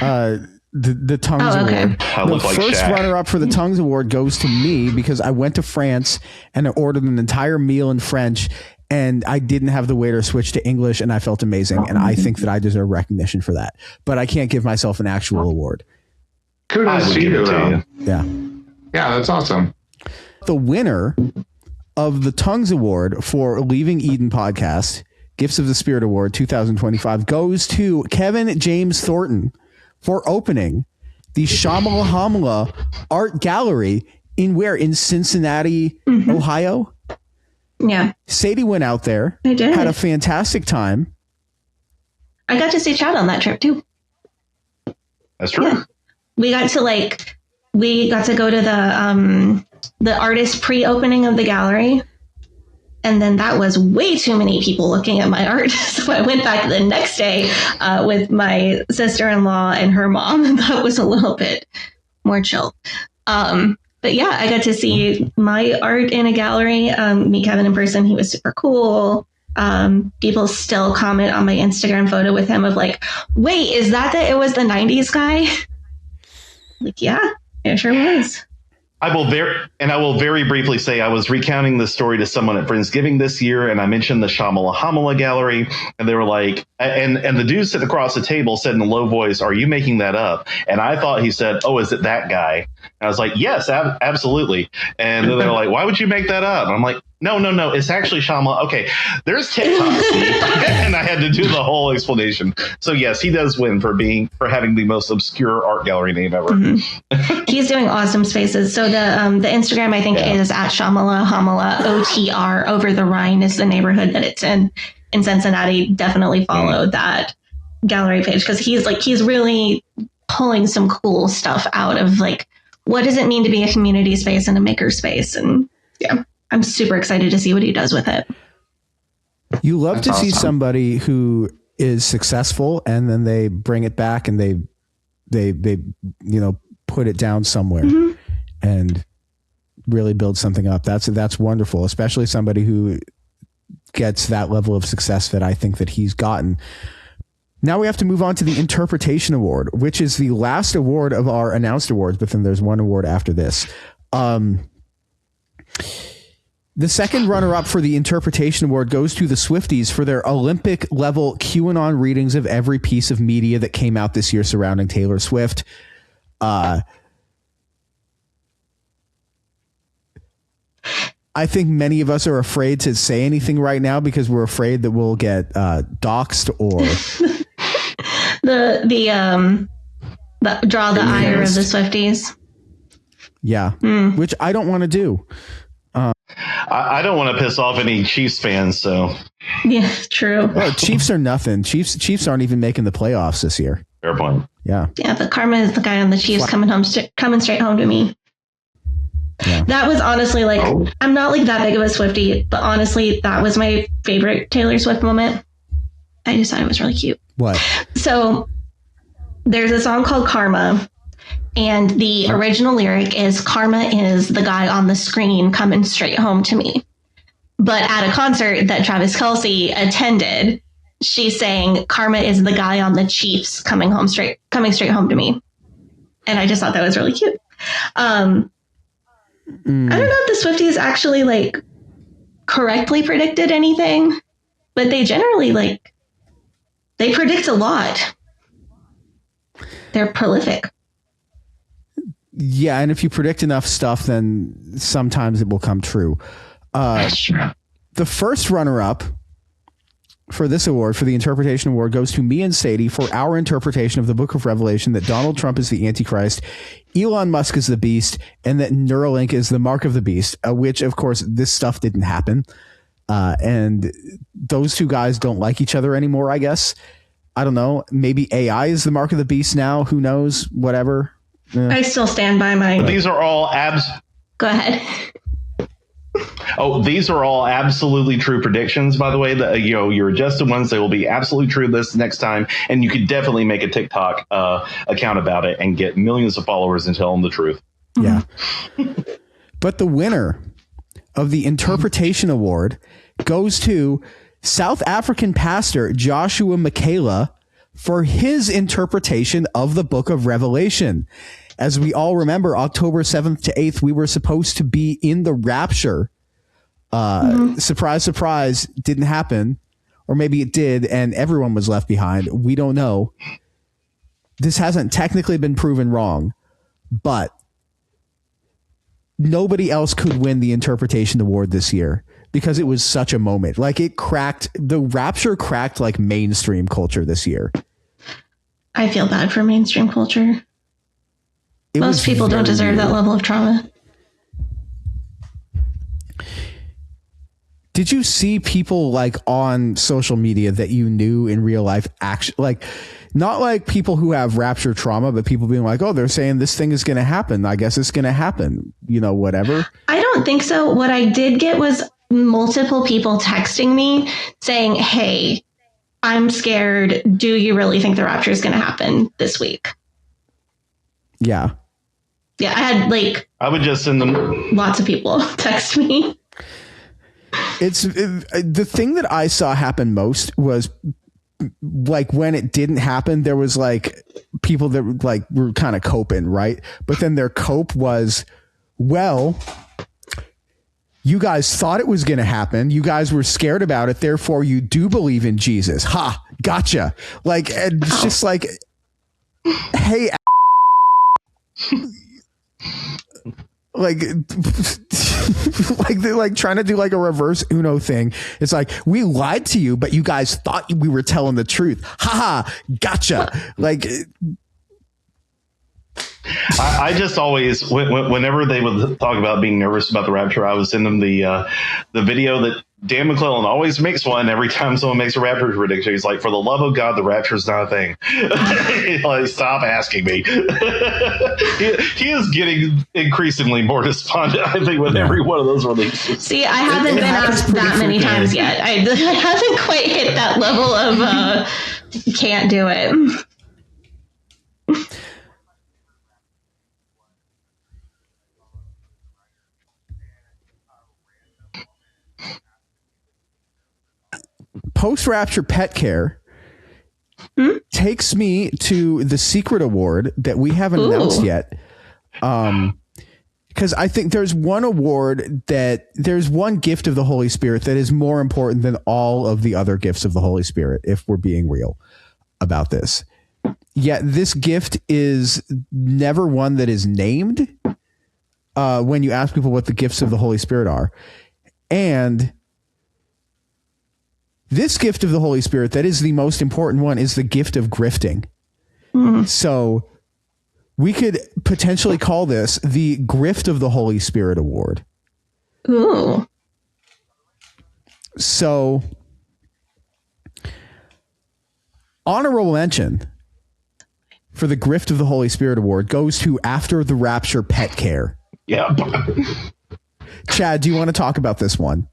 The Tongues Award. The first runner-up for the Tongues Award goes to me because I went to France and I ordered an entire meal in French, and I didn't have the waiter switch to English, and I felt amazing, and I think that I deserve recognition for that. But I can't give myself an actual award. Kudos to you, though. Yeah. Yeah, that's awesome. The winner of the Tongues Award for Leaving Eden podcast, Gifts of the Spirit Award 2025, goes to Kevin James Thornton for opening the Shamala Hamala Art Gallery in Cincinnati, Ohio. Yeah. Sadie went out there. I did. Had a fantastic time. I got to see Chad on that trip too. That's true. Yeah. We got to go to the artist pre-opening of the gallery. And then that was way too many people looking at my art. So I went back the next day with my sister-in-law and her mom. And that was a little bit more chill. But yeah, I got to see my art in a gallery, meet Kevin in person. He was super cool. People still comment on my Instagram photo with him of like, wait, is that it was the 90s guy? Like, yeah, it sure was. I will very briefly say I was recounting this story to someone at Friendsgiving this year, and I mentioned the Shamala Hamala Gallery, and they were like, and the dude sitting across the table said in a low voice, "Are you making that up?" And I thought he said, "Oh, is it that guy?" And I was like, "Yes, absolutely." And then they're like, "Why would you make that up?" And I'm like, No, it's actually Shamala. Okay, there's TikTok, and I had to do the whole explanation. So yes, he does win for having the most obscure art gallery name ever. Mm-hmm. He's doing awesome spaces. So the Instagram I think is at Shamala Hamala OTR. Over the Rhine is the neighborhood that it's in Cincinnati. Definitely follow that gallery page because he's really pulling some cool stuff out of like what does it mean to be a community space and a maker space, and yeah. I'm super excited to see what he does with it. You love to see somebody who is successful and then they bring it back and they put it down somewhere and really build something up. That's wonderful, especially somebody who gets that level of success that I think that he's gotten. Now we have to move on to the Interpretation Award, which is the last award of our announced awards, but then there's one award after this. The second runner-up for the Interpretation Award goes to the Swifties for their Olympic-level QAnon readings of every piece of media that came out this year surrounding Taylor Swift. I think many of us are afraid to say anything right now because we're afraid that we'll get doxxed or the draw the ire of the Swifties. Yeah, which I don't want to do. I don't want to piss off any Chiefs fans, so yeah, true. Well, Chiefs are nothing. Chiefs aren't even making the playoffs this year. Fair point. Yeah, but Karma is the guy on the Chiefs coming straight home to me. Yeah. That was honestly like I'm not like that big of a Swiftie, but honestly, that was my favorite Taylor Swift moment. I just thought it was really cute. What? So there's a song called Karma. And the original lyric is Karma is the guy on the screen coming straight home to me. But at a concert that Travis Kelce attended, she's saying Karma is the guy on the Chiefs coming straight home to me. And I just thought that was really cute. I don't know if the Swifties actually like correctly predicted anything, but they generally they predict a lot. They're prolific. Yeah, and if you predict enough stuff, then sometimes it will come true. That's true. The first runner-up for this award, for the Interpretation Award, goes to me and Sadie for our interpretation of the Book of Revelation that Donald Trump is the Antichrist, Elon Musk is the beast, and that Neuralink is the mark of the beast, which, of course, this stuff didn't happen. And those two guys don't like each other anymore, I guess. I don't know. Maybe AI is the mark of the beast now. Who knows? Whatever. I still stand by my... These are all Go ahead. Oh, these are all absolutely true predictions, by the way. Your adjusted ones, they will be absolutely true this next time. And you could definitely make a TikTok account about it and get millions of followers and tell them the truth. Yeah. But the winner of the Interpretation Award goes to South African pastor Joshua Makela for his interpretation of the Book of Revelation. As we all remember, October 7th to 8th, we were supposed to be in the rapture. Surprise, surprise, didn't happen. Or maybe it did, and everyone was left behind. We don't know. This hasn't technically been proven wrong, but nobody else could win the Interpretation Award this year because it was such a moment. Like, the rapture cracked like mainstream culture this year. I feel bad for mainstream culture. Most people don't deserve that level of trauma. Did you see people like on social media that you knew in real life, actually, like, not like people who have rapture trauma, but people being like, oh, they're saying this thing is going to happen. I guess it's going to happen, whatever. I don't think so. What I did get was multiple people texting me saying, hey, I'm scared. Do you really think the rapture is going to happen this week? Yeah. Yeah, I had I would just send them. Lots of people text me. The thing that I saw happen most was like when it didn't happen, there was like people that were kind of coping, right? But then their cope was, well, you guys thought it was going to happen. You guys were scared about it. Therefore, you do believe in Jesus. Ha, gotcha. And it's just like, hey, they're trying to do a reverse Uno thing. It's like, we lied to you, but you guys thought we were telling the truth. Ha, gotcha. I just always, whenever they would talk about being nervous about the rapture, I would send them the video that Dan McClellan always makes one every time someone makes a rapture prediction. He's like, for the love of God, the rapture is not a thing. Stop asking me. he is getting increasingly more despondent, I think, with every one of those releases. See, I haven't been asked that many times yet. I haven't quite hit that level of can't do it. Post-rapture pet care takes me to the secret award that we haven't announced yet. Because I think there's one gift of the Holy Spirit that is more important than all of the other gifts of the Holy Spirit, if we're being real about this. Yet this gift is never one that is named when you ask people what the gifts of the Holy Spirit are. And this gift of the Holy Spirit, that is the most important one, is the gift of grifting. So we could potentially call this the Grift of the Holy Spirit Award. Ooh. So, honorable mention for the Grift of the Holy Spirit Award goes to After the Rapture Pet Care. Yeah. Chad, do you want to talk about this one?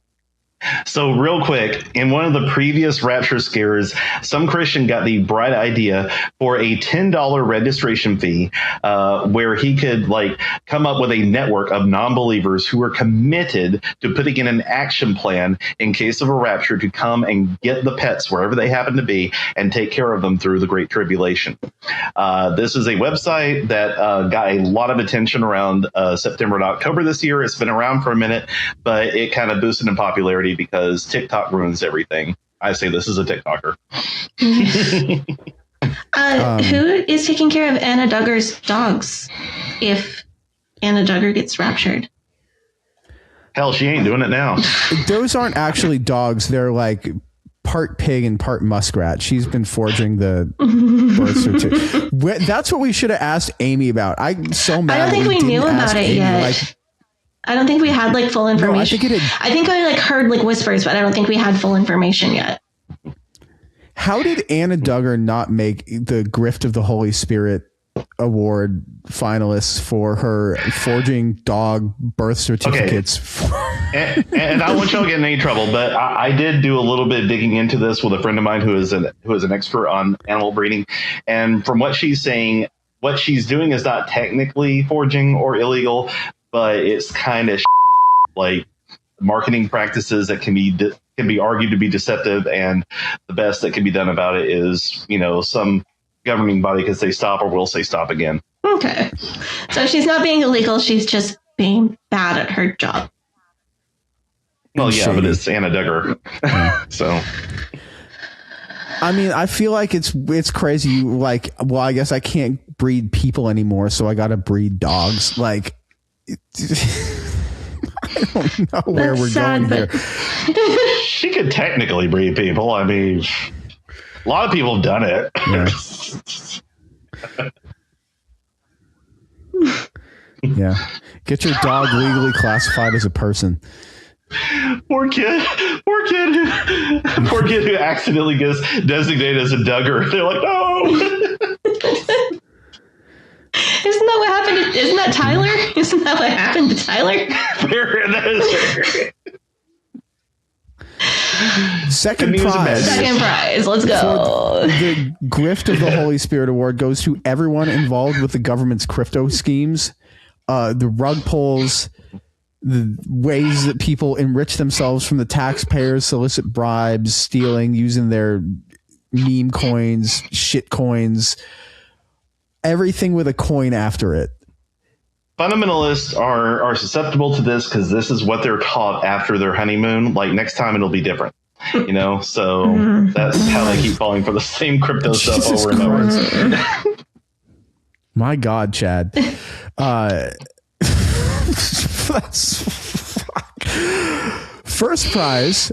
So real quick, in one of the previous rapture scares, some Christian got the bright idea for a $10 registration fee where he could come up with a network of non-believers who were committed to putting in an action plan in case of a rapture to come and get the pets wherever they happen to be and take care of them through the Great Tribulation. This is a website that got a lot of attention around September and October this year. It's been around for a minute, but it kind of boosted in popularity early because TikTok ruins everything. I say this is a TikToker. Who is taking care of Anna Duggar's dogs if Anna Duggar gets raptured? Hell, she ain't doing it now. Those aren't actually dogs. They're like part pig and part muskrat. She's been forging the birth certificate. That's what we should have asked Amy about. I'm so mad. I don't think we knew about it yet. I don't think we had like full information. No, I think I like heard like whispers, but I don't think we had full information yet. How did Anna Duggar not make the Grift of the Holy Spirit award finalists for her forging dog birth certificates? Okay. and I don't want y'all to get in any trouble, but I did do a little bit of digging into this with a friend of mine who is an expert on animal breeding, and from what she's saying, what she's doing is not technically forging or illegal, but it's kind of like marketing practices that can be argued to be deceptive, and the best that can be done about it is, some governing body can say stop or will say stop again. Okay. So she's not being illegal, she's just being bad at her job. Well, yeah, but it's Anna Duggar. So I mean, I feel like it's crazy. Like, well, I guess I can't breed people anymore, so I got to breed dogs. Like, I don't know where we're going here. She could technically breed people. I mean, a lot of people have done it. Yeah. Yeah. Get your dog legally classified as a person. Poor kid who accidentally gets designated as a Duggar. They're like, no. Isn't that what happened? Isn't that Tyler? Isn't that what happened to Tyler? Second prize. Let's go. The Grift of the Holy Spirit Award goes to everyone involved with the government's crypto schemes, the rug pulls, the ways that people enrich themselves from the taxpayers, solicit bribes, stealing, using their meme coins, shit coins, everything with a coin after it. Fundamentalists are susceptible to this because this is what they're taught after their honeymoon. Like, next time it'll be different, so that's how they keep falling for the same crypto stuff over and over. My God, Chad. First prize,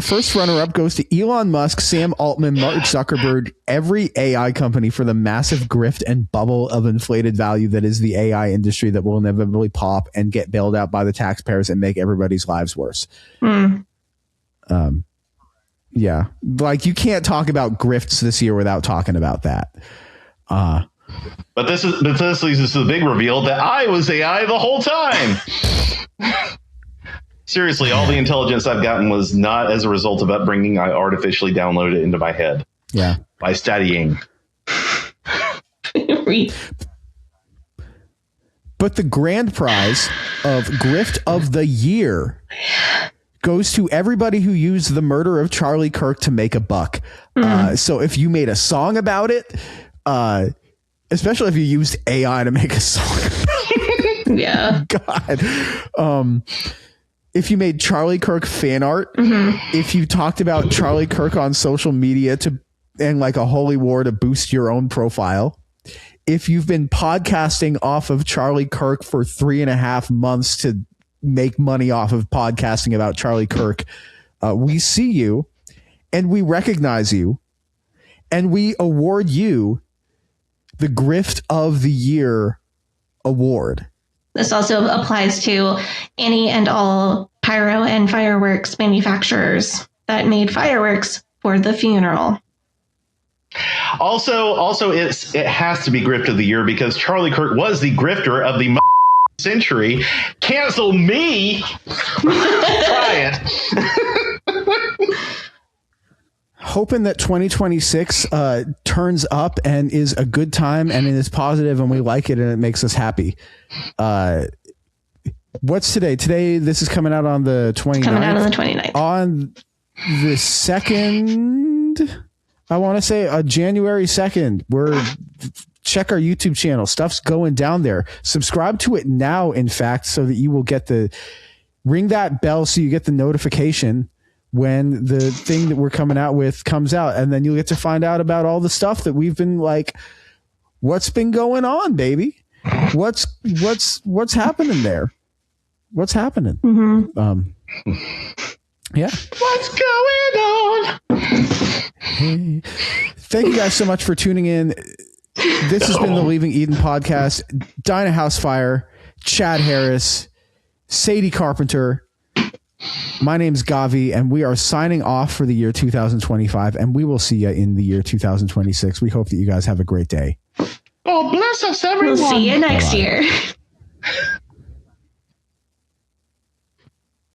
first runner-up goes to Elon Musk, Sam Altman, Mark Zuckerberg, every AI company for the massive grift and bubble of inflated value that is the AI industry that will inevitably pop and get bailed out by the taxpayers and make everybody's lives worse. Yeah, like you can't talk about grifts this year without talking about that. But this leads us to the big reveal that I was AI the whole time. Seriously, all the intelligence I've gotten was not as a result of upbringing. I artificially downloaded it into my head. Yeah. By studying. But the grand prize of Grift of the Year goes to everybody who used the murder of Charlie Kirk to make a buck. So if you made a song about it, especially if you used AI to make a song. Yeah. God. If you made Charlie Kirk fan art, if you talked about Charlie Kirk on social media and like a holy war to boost your own profile, if you've been podcasting off of Charlie Kirk for 3.5 months to make money off of podcasting about Charlie Kirk, we see you and we recognize you and we award you the Grift of the Year award. This also applies to any and all pyro and fireworks manufacturers that made fireworks for the funeral. Also, it has to be Grift of the Year because Charlie Kirk was the grifter of the century. Cancel me. Try it. Hoping that 2026 turns up and is a good time and it is positive and we like it and it makes us happy. What's today? Today, this is coming out on the 29th. Coming out on the 29th. On the 2nd, I want to say January 2nd, check our YouTube channel. Stuff's going down there. Subscribe to it now, in fact, so that you will get the ring that bell so you get the notification when the thing that we're coming out with comes out, and then you'll get to find out about all the stuff that we've been like, what's been going on, baby? What's happening there? What's happening? Yeah. What's going on? Hey. Thank you guys so much for tuning in. This has been the Leaving Eden podcast. Dinah Housefire, Chad Harris, Sadie Carpenter. My name's Gavi, and we are signing off for the year 2025, and we will see you in the year 2026. We hope that you guys have a great day. Oh, bless us, everyone. We'll see you next year.